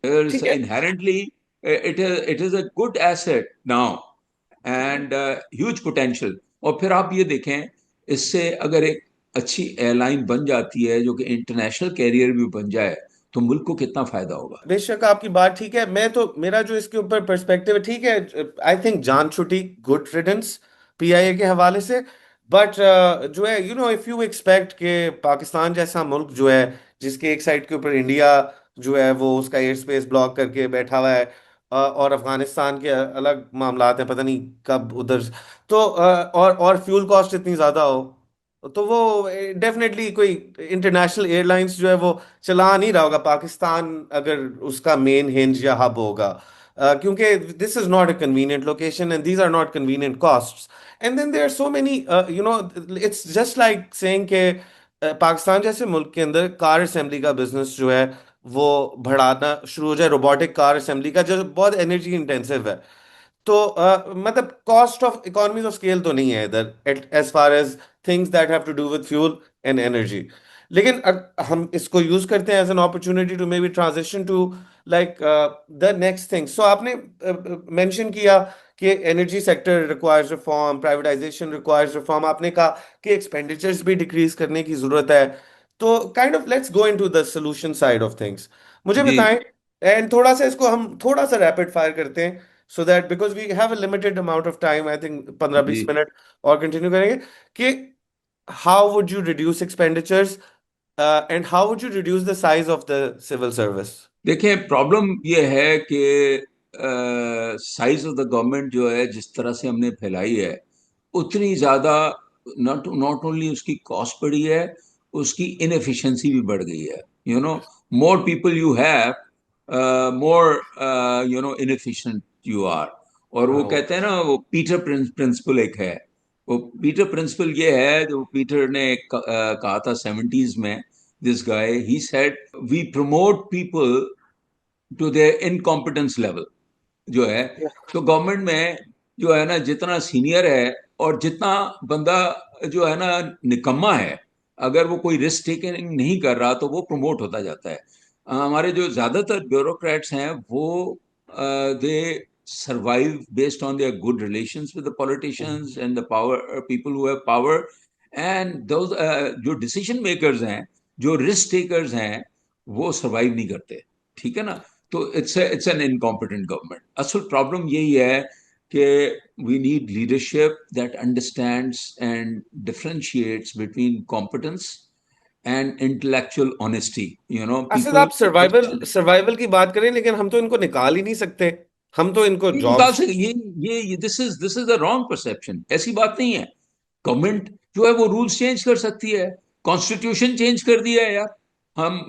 है। Inherently, it is a good asset now, and huge potential. और फिर आप ये देखें, इससे अगर एक अच्छी एयरलाइन बन जाती है जो कि इंटरनेशनल कैरियर भी बन जाए, तो मुल्क को कितना फायदा होगा। बेशक आपकी बात ठीक है। मैं तो, मेरा जो इसके ऊपर पर्सपेक्टिव है, ठीक है, आई थिंक जान छुट्टी, गुड रिडंस पीआईए के हवाले से। बट जो है, इफ यू एक्सपेक्ट कि पाकिस्तान जैसा मुल्क जो है, जिसके एक साइड के ऊपर इंडिया जो है वो उसका एयर स्पेस ब्लॉक करके बैठा हुआ है, और अफगानिस्तान के अलग मामलात हैं, पता नहीं कब उधर, तो और फ्यूल कॉस्ट इतनी ज़्यादा हो, तो वो डेफिनेटली कोई इंटरनेशनल एयरलाइंस जो है वो चला नहीं रहा होगा पाकिस्तान, अगर उसका मेन हिंज या हब होगा। क्योंकि this is not a convenient location and these are not convenient costs. And then there are so many, it's just like saying के पाकिस्तान जैसे मुल्क के अंदर कार असेंबली का बिजनेस जो है वो बढ़ाना शुरू हो जाए, रोबोटिक कार असेंबली का, जो बहुत एनर्जी इंटेंसिव है। तो मतलब cost of economies of scale तो नहीं है इधर, as far as things that have to do with fuel and energy. लेकिन हम इसको यूज करते हैं as an opportunity to maybe transition to like the next thing. So आपने मेंशन किया कि energy sector requires reform, privatization requires reform, आपने कहा कि एक्सपेंडिचर्स भी डिक्रीज करने की जरूरत है। तो kind of let's go into the solution side of things. मुझे जी। बताएं, एंड थोड़ा सा इसको हम थोड़ा सा रैपिड फायर करते हैं, so that because we have a limited amount of time, I think 15-20 minute और कंटिन्यू करेंगे कि how would you reduce expenditures and how would you reduce the size of the civil service? देखें, problem ये है कि size of the government जो है जिस तरह से हमने फैलाई है, उतनी ज़्यादा नॉट नॉट ओनली उसकी कॉस्ट बढ़ी है, उसकी इनएफिशिएंसी भी बढ़ गई है। You know, more people you have, more inefficient you are. और वो हाँ। कहते हैं ना, वो पीटर प्रिंसिपल एक है। वो पीटर प्रिंसिपल ये है जो पीटर ने कहा था 70s में। This guy he said, we promote people to their incompetence level, जो है। तो गवर्नमेंट में जो है ना, जितना सीनियर है और जितना बंदा जो है ना निकम्मा है, अगर वो कोई रिस्क टेकिंग नहीं कर रहा तो वो प्रमोट होता जाता है। हमारे जो ज्यादातर ब्यूरोक्रेट्स हैं वो दे survive based on their good relations with the politicians and the power people who have power, and those जो डिसीजन मेकर्स हैं, जो रिस्क टेकर्स हैं, वो सरवाइव नहीं करते। ठीक है ना? तो इट्स एन इनकॉम्पिटेंट गवर्नमेंट। असल प्रॉब्लम यही है कि we need leadership that understands and differentiates between competence and intellectual honesty. You know, Asad, people आप सर्वाइवल सर्वाइवल की बात करें, लेकिन हम तो इनको निकाल ही नहीं सकते। हम तो इनको नहीं निकाल जॉब्स। सके। ये this is the wrong perception. ऐसी बात नहीं है। गवर्नमेंट जो है वो रूल्स चेंज कर सकती है। कॉन्स्टिट्यूशन चेंज कर दिया है यार। हम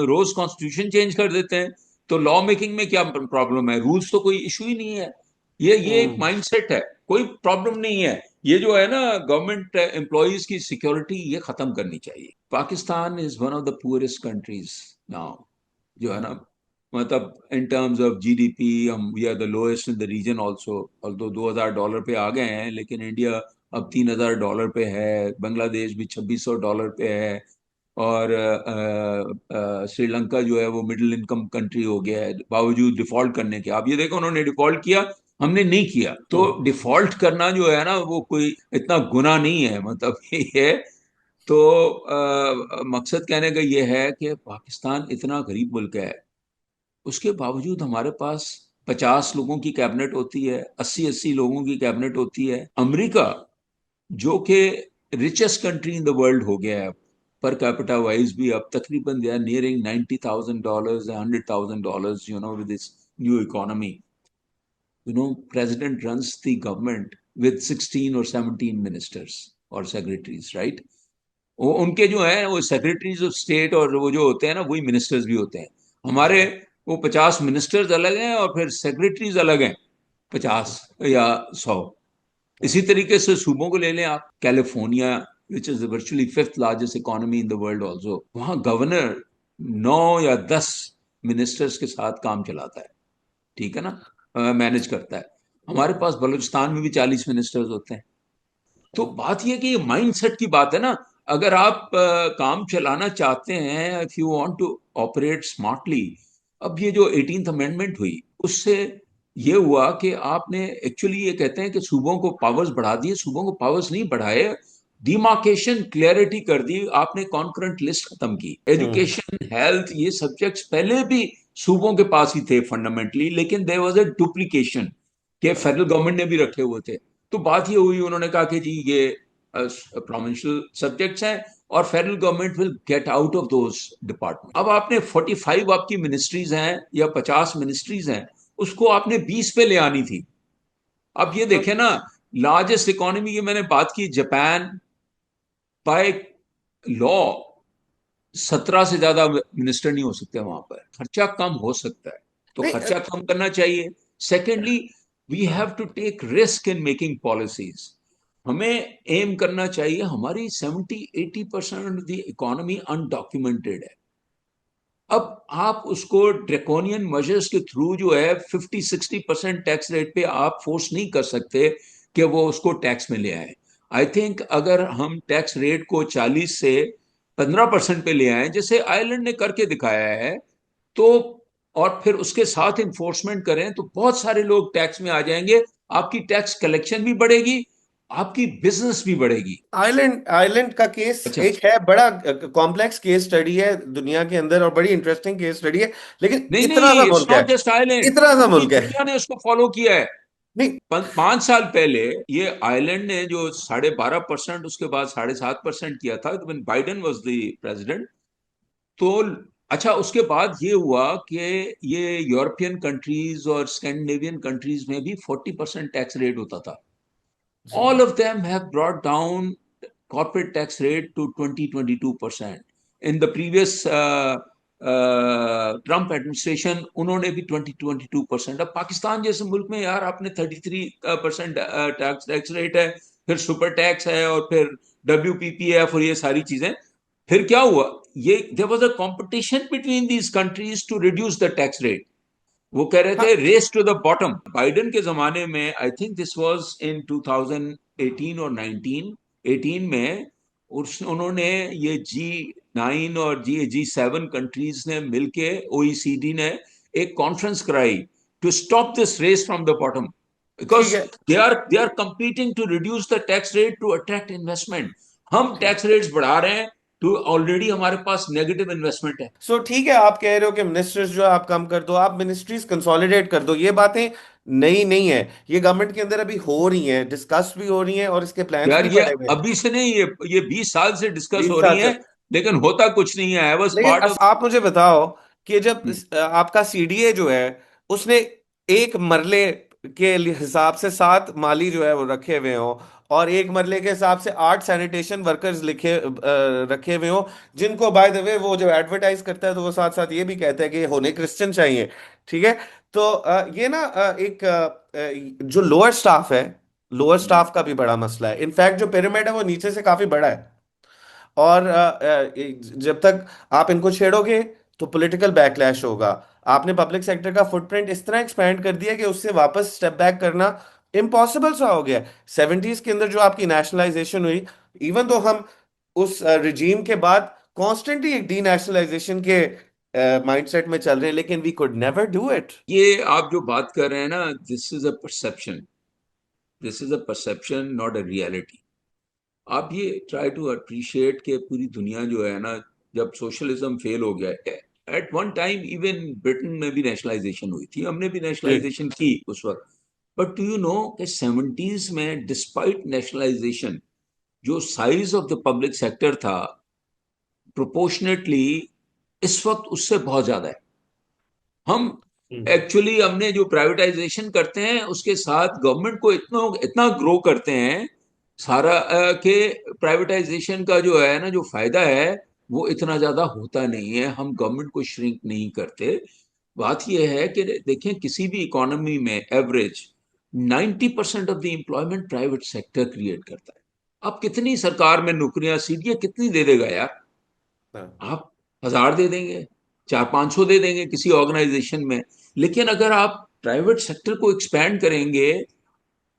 रोज कॉन्स्टिट्यूशन चेंज कर देते हैं। तो लॉ मेकिंग में क्या प्रॉब्लम है? रूल्स तो कोई इशू ही नहीं है। ये एक हम्म। माइंडसेट है, कोई प्रॉब्लम नहीं है। ये जो है ना, गवर्नमेंट एम्प्लॉयज की सिक्योरिटी ये खत्म करनी चाहिए। Pakistan is one of the poorest countries now, जो है ना। मतलब इन टर्म्स ऑफ जीडीपी हम we are the lowest in the region also. Although $2000 पे आ गए हैं, लेकिन इंडिया अब $3000 पे है। बांग्लादेश भी $2600 पे है। और श्रीलंका जो है वो मिडिल इनकम कंट्री हो गया है बावजूद डिफॉल्ट करने के। आप ये देखो, उन्होंने डिफॉल्ट किया, हमने नहीं किया। तो डिफॉल्ट करना जो है ना, वो कोई इतना गुनाह नहीं है, मतलब ये है। तो मकसद कहने का ये है कि पाकिस्तान इतना गरीब मुल्क है, उसके बावजूद हमारे पास 50 लोगों की कैबिनेट होती है, 80-80 लोगों की कैबिनेट होती है। अमेरिका, जो कि richest country in the world हो गया है पर कैपिटा वाइज भी, अब तकरीबन they are nearing $90,000 $100,000, with this new economy. President runs the government with 16 or 17 ministers or secretaries, right? वो उनके जो है वो सेक्रेटरीज ऑफ स्टेट और वो जो होते हैं ना, वही मिनिस्टर्स भी होते हैं। हमारे वो 50 मिनिस्टर्स अलग हैं और फिर सेक्रेटरीज अलग हैं, 50 या 100। इसी तरीके से सूबों को ले लें आप, California which is virtually fifth largest economy in the world also, वहां गवर्नर 9 या 10 मिनिस्टर्स के साथ काम चलाता है। ठीक है ना, मैनेज करता है। हमारे पास बलूचिस्तान में भी 40 मिनिस्टर्स होते हैं। तो बात यह कि ये माइंडसेट की बात है ना। अगर आप काम चलाना चाहते हैं, if you want to operate smartly. अब ये जो 18th अमेंडमेंट हुई, उससे ये हुआ कि आपने एक्चुअली ये कहते हैं कि सूबों को पावर्स बढ़ा दिए। सूबों को पावर्स नहीं बढ़ाए, डिमार्केशन क्लैरिटी कर दी आपने, कॉन्करेंट लिस्ट खत्म की। हम्म। एजुकेशन, हेल्थ, ये सब्जेक्ट्स पहले भी सूबों के पास ही थे फंडामेंटली, लेकिन देयर वाज अ डुप्लीकेशन के फेडरल गवर्नमेंट ने भी रखे हुए थे। तो बात ये हुई, उन्होंने कहा कि जी ये प्रोविंशियल सब्जेक्ट्स हैं और federal government will get out of those department. अब आपने 45 आपकी मिनिस्ट्रीज हैं या 50 मिनिस्ट्रीज हैं, उसको आपने 20 पे ले आनी थी। अब ये देखें ना, लार्जेस्ट इकोनॉमी की मैंने बात की, जापान, बाय लॉ 17 से ज्यादा मिनिस्टर नहीं हो सकते वहां पर। खर्चा कम हो सकता है, तो नहीं। खर्चा कम करना चाहिए। Secondly, we have to take risk in making policies. हमें एम करना चाहिए। हमारी 70-80% ऑफ द इकोनॉमी अनडॉक्यूमेंटेड है। अब आप उसको ड्रेकोनियन मेजर्स के थ्रू जो है 50-60% टैक्स रेट पे आप फोर्स नहीं कर सकते कि वो उसको टैक्स में ले आए। आई थिंक अगर हम टैक्स रेट को 40 से 15% पे ले आए, जैसे आयरलैंड ने करके दिखाया है, तो और फिर उसके साथ इन्फोर्समेंट करें, तो बहुत सारे लोग टैक्स में आ जाएंगे। आपकी टैक्स कलेक्शन भी बढ़ेगी आपकी बिजनेस भी बढ़ेगी। आयरलैंड आयरलैंड का केस अच्छा, एक है, बड़ा कॉम्प्लेक्स केस स्टडी है दुनिया के अंदर, और बड़ी इंटरेस्टिंग केस स्टडी है, लेकिन नहीं इतना नहीं, सा इट्स मुल्क है, नॉट जस्ट आइलैंड, इतना सा पूरी मुल्क है। दुनिया ने उसको फॉलो किया है। नहीं 5 साल पहले ये आयरलैंड ने जो 12.5%, उसके बाद 7.5% किया था when Biden was the president. तो अच्छा, उसके बाद ये हुआ कि ये यूरोपियन कंट्रीज और स्कैंडिनेवियन कंट्रीज में भी 40% टैक्स रेट होता था। जी। All of them have brought down corporate tax rate to 20-22%. In the previous Trump administration, उन्होंने भी 20-22%। अब पाकिस्तान जैसे मुल्क में यार आपने 33% टैक्स टैक्स रेट है, फिर सुपर टैक्स है, और फिर WPPF और ये सारी चीजें। फिर क्या हुआ, ये there was a competition between these countries to reduce the tax rate. वो कह रहे थे हाँ race to the bottom. Biden के जमाने में, I think this was in 2018 और 1918 में, उन्होंने ये G9 और G7 कंट्रीज ने मिलके, OECD ने एक कॉन्फ्रेंस कराई to stop this race from the bottom, ठीक बिकॉज है। They are competing to reduce the tax rate to attract investment. हम ठीक। टैक्स रेट्स बढ़ा रहे हैं, तो ऑलरेडी हमारे पास नेगेटिव इन्वेस्टमेंट है। सो ठीक है, आप कह रहे हो कि मिनिस्टर्स जो है आप कम कर दो, आप मिनिस्ट्रीज कंसोलिडेट कर दो, ये बातें नई नहीं है, ये गवर्नमेंट के अंदर अभी हो रही हैं, डिस्कस भी हो रही हैं और इसके प्लान्स यार भी ये पड़े हुए हैं। अभी से नहीं, ये 20 साल से डिस्कस 20 हो रही साल से। है, लेकिन होता कुछ नहीं है। आई वॉज लेकिन पार्ट ऑफ। आप मुझे बताओ कि जब आपका सीडीए जो है, उसने एक मरले के हिसाब से 7 माली जो है वो रखे हुए हो, और एक मरले के हिसाब से 8 सैनिटेशन वर्कर्स रखे हुए हो, जिनको बाय द वे वो जो एडवर्टाइज करता है तो वो साथ साथ ये भी कहता है कि होने क्रिश्चियन चाहिए। ठीक है। तो ये ना जो लोअर स्टाफ है, लोअर स्टाफ का भी बड़ा मसला है। इनफैक्ट जो पिरामिड है वो नीचे से काफी बड़ा है, और जब तक आप इनको छेड़ोगे तो पॉलिटिकल बैकलैश होगा। आपने पब्लिक सेक्टर का फुटप्रिंट इस तरह एक्सपैंड कर दिया कि उससे वापस स्टेप बैक करना इम्पॉसिबल सा हो गया। 70s के अंदर जो आपकी नेशनलाइजेशन हुई, इवन तो हम उस रिजीम के बाद कॉन्स्टेंटली एक डी नेशनलाइजेशन के माइंडसेट में चल रहे हैं, लेकिन we could never do it. ये आप जो बात कर रहे हैं ना, this is a perception, this is a perception, not a reality. आप ये ट्राई टू अप्रिशिएट कि पूरी दुनिया जो है ना, जब सोशलिज्म फेल हो गया, at one time even Britain में भी नेशनलाइजेशन हुई थी, हमने भी जी। नेशनलाइजेशन की उस वक्त। बट डू यू नो कि 70s में डिस्पाइट नेशनलाइजेशन, जो size of the public sector था प्रोपोर्शनेटली, इस वक्त उससे बहुत ज्यादा है। हम हम्म। एक्चुअली, हमने जो प्राइवेटाइजेशन करते हैं उसके साथ गवर्नमेंट को इतना इतना ग्रो करते हैं सारा, के प्राइवेटाइजेशन का जो है ना, जो फायदा है वो इतना ज्यादा होता नहीं है। हम गवर्नमेंट को श्रिंक नहीं करते। बात यह है कि देखें, किसी भी इकोनॉमी में average 90% of the employment private sector create करता है। आप कितनी सरकार में नौकरियां, सीटें कितनी दे देगा यार? हाँ। आप 1,000 दे देंगे, 400-500 दे देंगे किसी ऑर्गेनाइजेशन में। लेकिन अगर आप प्राइवेट सेक्टर को एक्सपैंड करेंगे,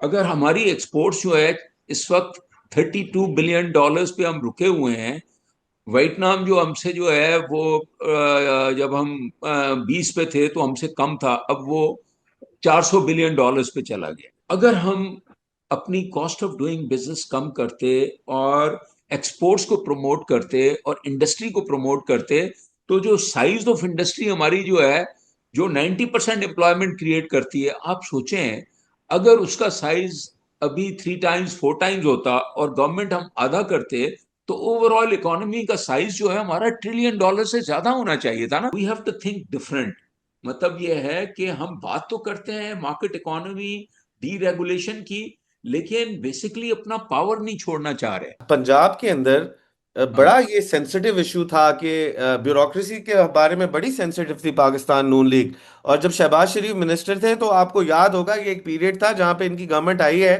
अगर हमारी एक्सपोर्ट्स जो है इस वक्त $32 बिलियन पे हम रुके हुए हैं। वियतनाम जो हमसे जो है वो, जब हम 20 पे थे तो हमसे कम था, अब वो $400 बिलियन पे चला गया। अगर हम अपनी कॉस्ट ऑफ डूइंग बिजनेस कम करते और एक्सपोर्ट्स को प्रमोट करते और इंडस्ट्री को प्रमोट करते, तो जो साइज ऑफ इंडस्ट्री हमारी जो है, जो 90% एम्प्लॉयमेंट क्रिएट करती है, आप सोचें अगर उसका साइज अभी 3 टाइम्स 4 टाइम्स होता और गवर्नमेंट हम आधा करते, तो ओवरऑल इकोनॉमी का साइज जो है हमारा $1 ट्रिलियन से ज्यादा होना चाहिए था ना। We have to think different. मतलब ये है कि हम बात तो करते हैं मार्केट इकोनॉमी, डीरेगुलेशन की, लेकिन बेसिकली अपना पावर नहीं छोड़ना चाह रहे। पंजाब के अंदर बड़ा हाँ। ये सेंसिटिव इशू था कि ब्यूरोक्रेसी के बारे में बड़ी सेंसिटिव थी पाकिस्तान नून लीग। और जब शहबाज शरीफ मिनिस्टर थे तो आपको याद होगा कि एक पीरियड था जहां पे इनकी गवर्नमेंट आई है,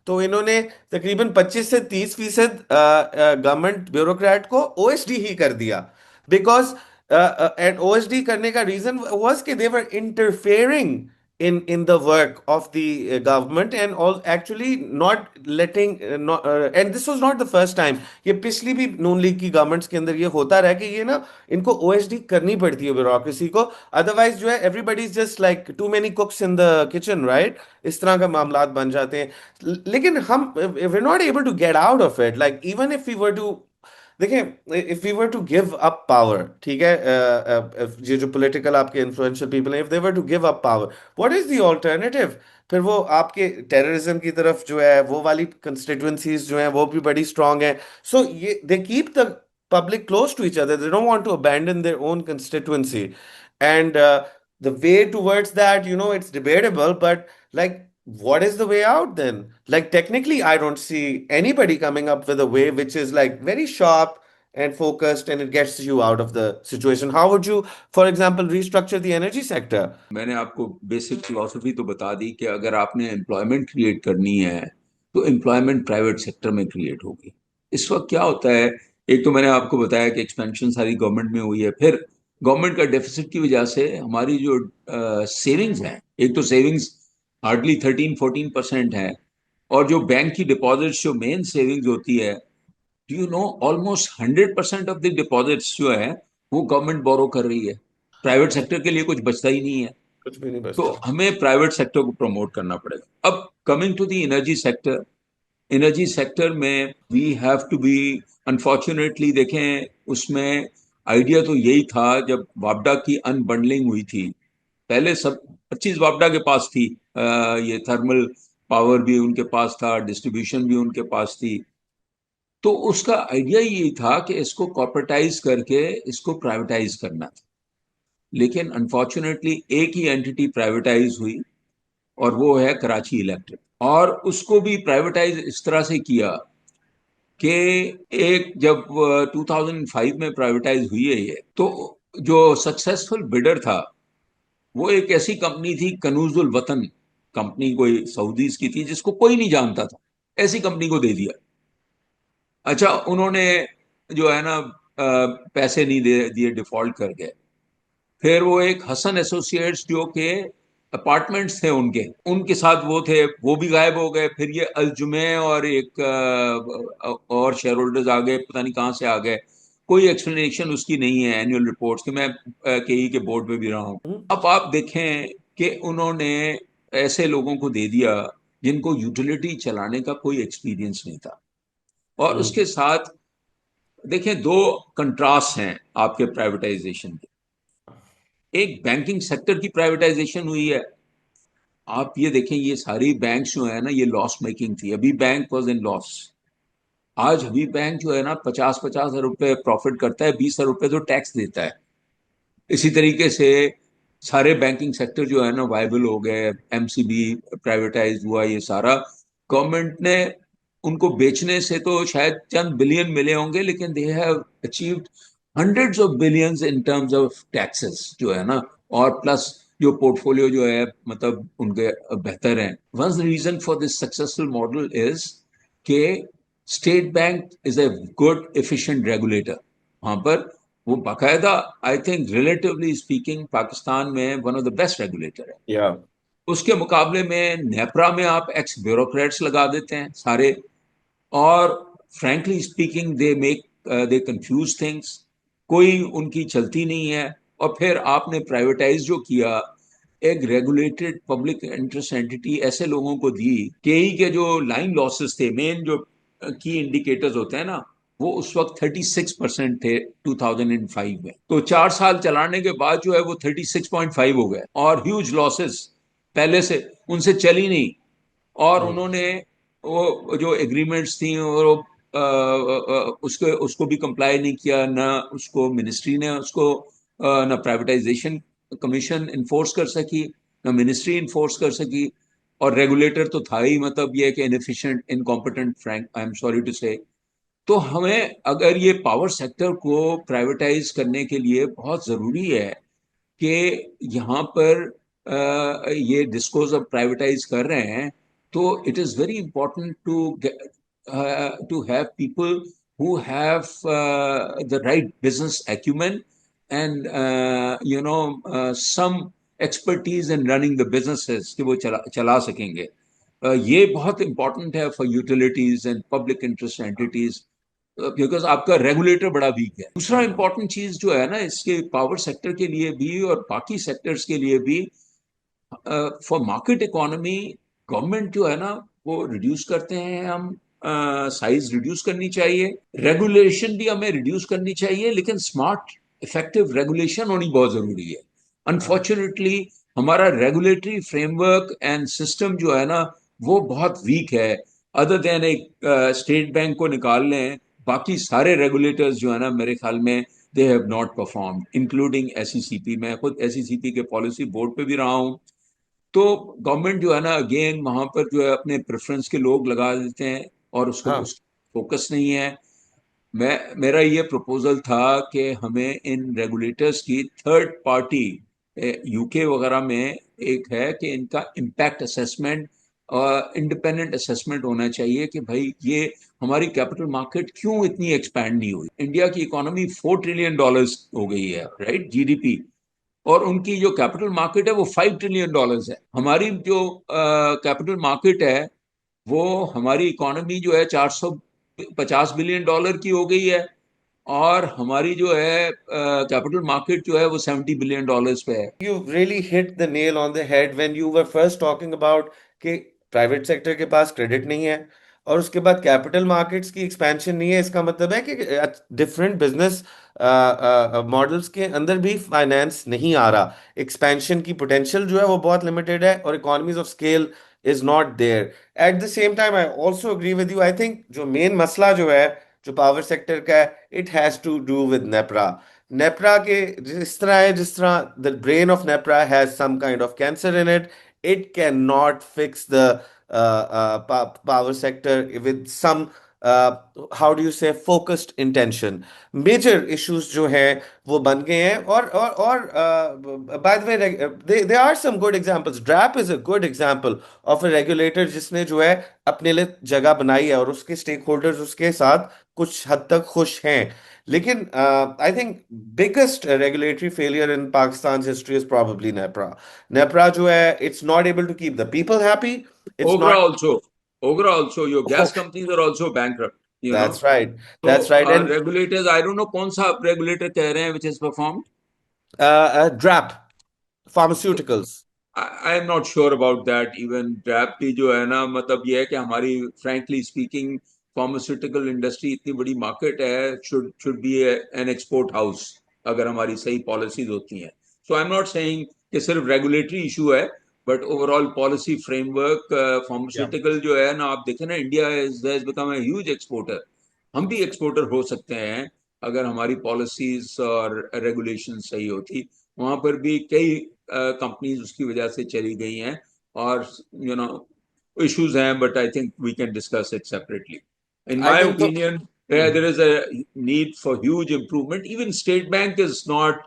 तो इन्होंने तकरीबन 25 से 30% गवर्नमेंट ब्यूरोक्रेट को ओएसडी ही कर दिया। बिकॉज एंड ओएसडी करने का रीजन वाज कि दे वर interfering in the work of the government, and all actually not letting not, and this was not the first time. ये पिछली भी नून लीग की गवर्नमेंट्स के अंदर ये होता रहा कि ये ना इनको ओएसडी करनी पड़ती है ब्यूरोक्रेसी को, अदरवाइज जो है everybody is just like too many cooks in the kitchen, right? इस तरह का मामलात बन जाते हैं। लेकिन हम we not able to get out of it, like even if we were to, देखिए if we were to give up power, ठीक है, ये जो पॉलिटिकल आपके इन्फ्लुएंशियल पीपल हैं, if they were to give up power, what is the alternative? फिर वो आपके टेररिज्म की तरफ जो है वो वाली कंस्टिट्यूएंसीज जो हैं वो भी बड़ी स्ट्रांग है। सो ये they keep the public close to each other, they don't want to abandon their own constituency, and the way towards that, it's debatable, but like what is the way out then? Like technically I don't see anybody coming up with a way which is like very sharp and focused and it gets you out of the situation. How would you, for example, restructure the energy sector? मैंने आपको basic philosophy तो बता दी कि अगर आपने employment create करनी है तो एम्प्लॉयमेंट प्राइवेट सेक्टर में क्रिएट होगी। इस वक्त क्या होता है, एक तो मैंने आपको बताया कि एक्सपेंशन सारी गवर्नमेंट में हुई है, फिर गवर्नमेंट का डेफिसिट की वजह से हमारी जो सेविंग्स हैं, एक तो सेविंग्स हार्डली 13-14% है, और जो बैंक की डिपॉजिट्स जो मेन सेविंग्स होती है, do you know almost 100% of the deposits जो है वो गवर्नमेंट बोरो कर रही है। प्राइवेट सेक्टर के लिए कुछ बचता ही नहीं है। कुछ भी नहीं तो बचता। हमें प्राइवेट सेक्टर को प्रमोट करना पड़ेगा। अब coming to the energy sector में we have to be, unfortunately देखें उसमें आइडिया तो यही था जब वापडा की अनबंडलिंग हुई थी। पहले सब 25 वापडा के पास थी, ये थर्मल पावर भी उनके पास था, डिस्ट्रीब्यूशन भी उनके पास थी। तो उसका आइडिया यही था कि इसको कॉर्पोरेटाइज करके इसको प्राइवेटाइज करना था। लेकिन अनफॉर्चुनेटली एक ही एंटिटी प्राइवेटाइज हुई और वो है कराची इलेक्ट्रिक, और उसको भी प्राइवेटाइज इस तरह से किया कि एक जब 2005 में प्राइवेटाइज हुई है ये, तो जो सक्सेसफुल बिडर था वो एक ऐसी कंपनी थी, कनूजुल वतन कंपनी, कोई सऊदीज की थी जिसको कोई नहीं जानता था, ऐसी कंपनी को दे दिया। अच्छा, उन्होंने जो है ना पैसे नहीं दे दिए, डिफॉल्ट कर गए। फिर वो एक हसन एसोसिएट्स जो के अपार्टमेंट्स थे उनके उनके साथ वो थे, वो भी गायब हो गए। फिर ये अलजुमे और एक और शेयर होल्डर्स आ गए, पता नहीं कहाँ से आ गए। कोई एक्सप्लेनेशन उसकी नहीं है एनुअल रिपोर्ट्स की। मैं केई के बोर्ड में भी रहा हूँ। हम्म। अब आप देखें कि उन्होंने ऐसे लोगों को दे दिया जिनको यूटिलिटी चलाने का कोई एक्सपीरियंस नहीं था। और हम्म। उसके साथ देखें दो कंट्रास्ट हैं आपके प्राइवेटाइजेशन के। एक बैंकिंग सेक्टर की प्राइवेटाइजेशन हुई है। आप ये देखें, ये सारी बैंक जो है ना ये लॉस मेकिंग थी, अभी बैंक वॉज इन लॉस। आज अभी बैंक जो है ना 50-50 हजार रुपए प्रॉफिट करता है, 20 हजार रुपए तो टैक्स देता है। इसी तरीके से सारे बैंकिंग सेक्टर जो है ना वायबल हो गए, एमसीबी प्राइवेटाइज हुआ, ये सारा गवर्नमेंट ने उनको बेचने से तो शायद चंद बिलियन मिले होंगे, लेकिन they have achieved hundreds of billions in terms of taxes जो है ना, और प्लस जो पोर्टफोलियो जो है मतलब उनके बेहतर हैं। One reason for this successful model is के State Bank is a good efficient regulator. वहां पर वो बाकायदा, I think relatively speaking Pakistan में one of the best regulator है। या। उसके मुकाबले में नेपरा में आप एक्स ब्यूरोक्रेट्स लगा देते हैं सारे, और frankly speaking they confuse things, कोई उनकी चलती नहीं है। और फिर आपने प्राइवेटाइज जो किया, एक रेगुलेटेड पब्लिक इंटरेस्ट एंटिटी ऐसे लोगों को दी, केई के जो लाइन लॉसेस थे, मेन जो की इंडिकेटर्स होते हैं ना, वो उस वक्त 36% थे 2005 में। तो 4 साल चलाने के बाद जो है वो 36.5 हो गए, और ह्यूज लॉसेस पहले से उनसे चली नहीं। और हम्म। उन्होंने वो जो एग्रीमेंट्स थी और वो उसको उसको भी कंप्लाई नहीं किया, ना उसको मिनिस्ट्री ने उसको ना प्राइवेटाइजेशन कमीशन इन्फोर्स कर सकी, ना मिनिस्ट्री इन्फोर्स कर सकी। और रेगुलेटर तो था ही, मतलब ये कि inefficient, incompetent, frank, I am sorry to say. तो हमें अगर ये पावर सेक्टर को प्राइवेटाइज करने के लिए बहुत जरूरी है कि यहाँ पर ये डिस्कोर्स अब प्राइवेटाइज कर रहे हैं, तो it is very important to have people who have the right business acumen and some expertise in running the businesses कि वो चला चला सकेंगे। ये बहुत इंपॉर्टेंट है for utilities and public interest entities, because आपका रेगुलेटर बड़ा वीक है। दूसरा इंपॉर्टेंट चीज जो है ना, इसके पावर सेक्टर के लिए भी और बाकी सेक्टर्स के लिए भी, फॉर मार्केट इकोनॉमी गवर्नमेंट जो है ना वो रिड्यूस करते हैं हम, साइज रिड्यूस करनी चाहिए, रेगुलेशन भी हमें रिड्यूस करनी चाहिए, लेकिन स्मार्ट इफेक्टिव रेगुलेशन होनी बहुत जरूरी है। हाँ अनफॉर्चुनेटली हमारा रेगुलेटरी फ्रेमवर्क एंड सिस्टम जो है ना वो बहुत वीक है। अदर देन एक स्टेट बैंक को निकाल लें, बाकी सारे रेगुलेटर्स जो है ना मेरे ख्याल में they have not performed, including SECP. मैं खुद एसईसीपी के पॉलिसी बोर्ड पे भी रहा हूँ। तो गवर्नमेंट जो है ना अगेन वहां पर जो है अपने प्रेफरेंस के लोग लगा देते हैं और उसको हाँ उस फोकस नहीं है। मेरा ये प्रपोजल था कि हमें इन रेगुलेटर्स की थर्ड पार्टी, यूके वगैरह में एक है कि इनका इम्पैक्ट असेसमेंट और इंडिपेंडेंट असेसमेंट होना चाहिए कि भाई ये हमारी कैपिटल मार्केट क्यों इतनी एक्सपैंड नहीं हुई। इंडिया की इकोनॉमी $4 ट्रिलियन हो गई है, राइट, जीडीपी, और उनकी जो कैपिटल मार्केट है वो $5 ट्रिलियन है। हमारी जो कैपिटल मार्केट है वो, हमारी इकोनॉमी जो है $450 बिलियन की हो गई है, और हमारी जो है कैपिटल मार्केट जो है वो $70 बिलियन पे है। you really hit the nail on the head when you were first talking about कि प्राइवेट सेक्टर के पास क्रेडिट नहीं है और उसके बाद कैपिटल मार्केट्स की एक्सपेंशन नहीं है। इसका मतलब है कि डिफरेंट बिजनेस मॉडल्स के अंदर भी फाइनेंस नहीं आ रहा, एक्सपेंशन की पोटेंशियल जो है वो बहुत लिमिटेड है और economies of scale is not there. At the same time I also agree with you. I think जो मेन मसला जो है जो पावर सेक्टर का है, it has to do with NEPRA. NEPRA के जिस तरह है, जिस तरह the brain of NEPRA has some kind of cancer in it, it cannot fix the power sector with some how do you say focused intention. Major issues जो हैं वो बन गए हैं और by the way there are some good examples. DRAP is a good example of a regulator जिसने जो है अपने लिए जगह बनाई है और उसके स्टेक होल्डर्स उसके साथ कुछ हद तक खुश हैं। लेकिन I think biggest regulatory failure in Pakistan history is probably NEPRA. NEPRA जो है it's not able to keep the people happy, it's OGRA not. Also, OGRA also, your gas companies are also bankrupt, you know. That's right, तो that's right. And regulators, I don't know कौन सा आप regulator कह रहे हैं which is perform. DRAP pharmaceuticals. I am not sure about that. Even ड्रैप की जो है ना, मतलब ये है कि हमारी फ्रैंकली स्पीकिंग फार्मास्यूटिकल इंडस्ट्री इतनी बड़ी मार्केट है, should be an export house अगर हमारी सही पॉलिसीज होती हैं। सो आई एम नॉट सेइंग कि सिर्फ रेगुलेटरी इशू है, but overall policy framework, pharmaceutical जो है ना, आप देखें ना, India is become a huge exporter. हम भी एक्सपोर्टर हो सकते हैं अगर हमारी पॉलिसीज और रेगुलेशन सही होती। वहां पर भी कई कंपनीज उसकी वजह से चली गई हैं, और यू नो इश्यूज हैं, but I think we can discuss it separately. In I my think तो opinion there is a need for huge improvement. Even State Bank is not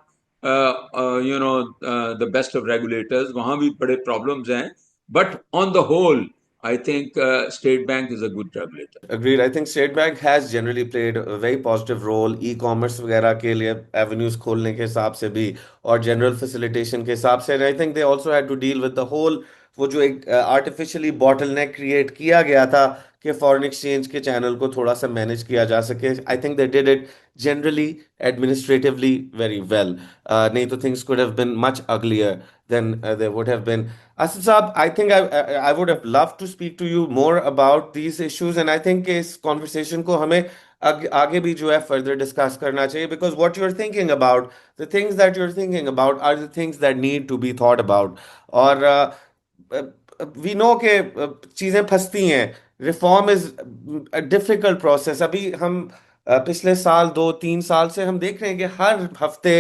the best of regulators. वहाँ भी बड़े problems हैं, but on the whole I think State Bank is a good regulator. Agreed. I think State Bank has generally played a very positive role e-commerce वगैरह के लिए avenues खोलने के हिसाब से भी और general facilitation के हिसाब से। And I think they also had to deal with the whole वो जो एक artificially bottleneck create किया गया था कि foreign exchange के channel को थोड़ा सा manage किया जा सके। I think they did it generally administratively very well. नहीं तो things could have been much uglier than they would have been. Asif Saab, I think I would have loved to speak to you more about these issues, and I think इस conversation को हमें आगे भी जो है further discuss करना चाहिए, because what you're thinking about, the things that you're thinking about are the things that need to be thought about. और we know कि चीजें फंसती हैं। Reform is a difficult process. अभी हम पिछले साल 2-3 साल से हम देख रहे हैं कि हर हफ्ते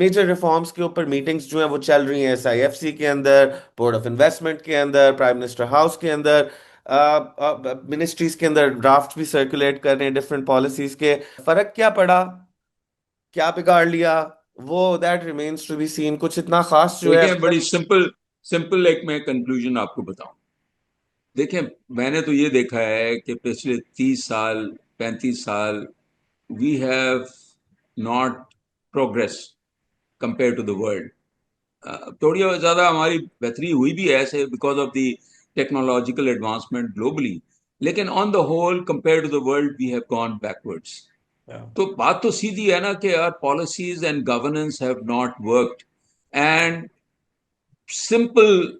मेजर रिफॉर्म्स के ऊपर मीटिंग्स जो हैं वो चल रही हैं, SIFC के अंदर, बोर्ड ऑफ इन्वेस्टमेंट के अंदर, प्राइम मिनिस्टर हाउस के अंदर, मिनिस्ट्रीज के अंदर ड्राफ्ट भी सर्कुलेट कर रहे हैं डिफरेंट पॉलिसीज के। फर्क क्या पड़ा, क्या बिगाड़ लिया, वो that remains to be seen. कुछ इतना खास जो है देखिए, बड़ी सिंपल सिंपल एक मैं कंक्लूजन आपको बताऊं। देखिए, मैंने तो ये देखा है कि पिछले 30 साल, 35 साल, we have not progress compare to the world. थोड़ी ज्यादा हमारी बेहतरी हुई भी है ऐसे because of the technological advancement globally, लेकिन on the whole compare to the world we have gone backwards. Yeah. तो बात तो सीधी है ना कि our policies and governance have not worked, and simple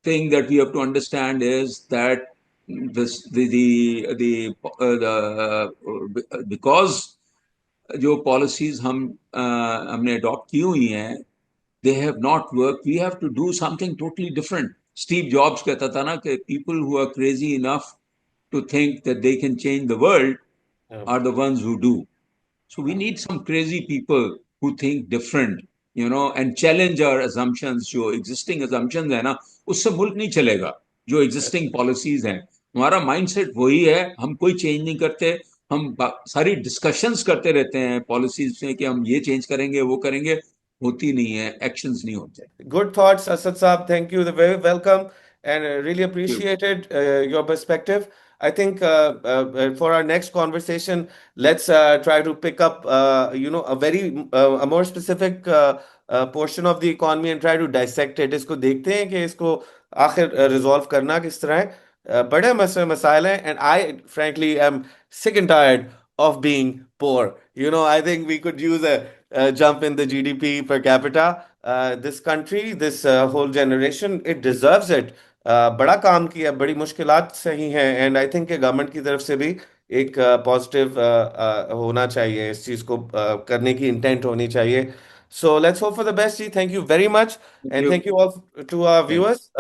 thing that we have to understand is that this the because जो policies हमने adopt की हुई हैं, they have not worked. We have to do something totally different. Steve Jobs कहता था ना कि people who are crazy enough to think that they can change the world Yeah. are the ones who do. So we need some crazy people who think different, and challenge our assumptions. जो existing assumptions है ना, उससे मुल्क नहीं चलेगा। जो existing policies हैं, हमारा mindset वही है, हम कोई change नहीं करते। हम सारी discussions करते रहते हैं policies में कि हम ये change करेंगे, वो करेंगे, होती नहीं है, actions नहीं होते। Good thoughts, Asad Saab. Thank you. They're very welcome and really appreciated your perspective. I think for our next conversation, let's try to pick up, a more specific portion of the economy and try to dissect it. इसको देखते हैं कि इसको आखिर resolve करना किस तरह है. बड़े मसले मसाइल हैं, and I frankly am sick and tired of being poor. I think we could use a jump in the GDP per capita. This country, this whole generation, it deserves it. बड़ा काम किया, बड़ी मुश्किलात सही हैं, एंड आई थिंक गवर्नमेंट की तरफ से भी एक पॉजिटिव होना चाहिए, इस चीज़ को करने की इंटेंट होनी चाहिए. So let's hope for the best ji. Thank you very much Thank and you. Thank you all to our Thank viewers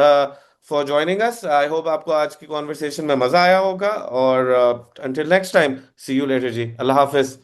for joining us. I hope आपको आज की कॉन्वर्सेशन में मजा आया होगा, और until next time, see you later ji. अल्लाह हाफिज.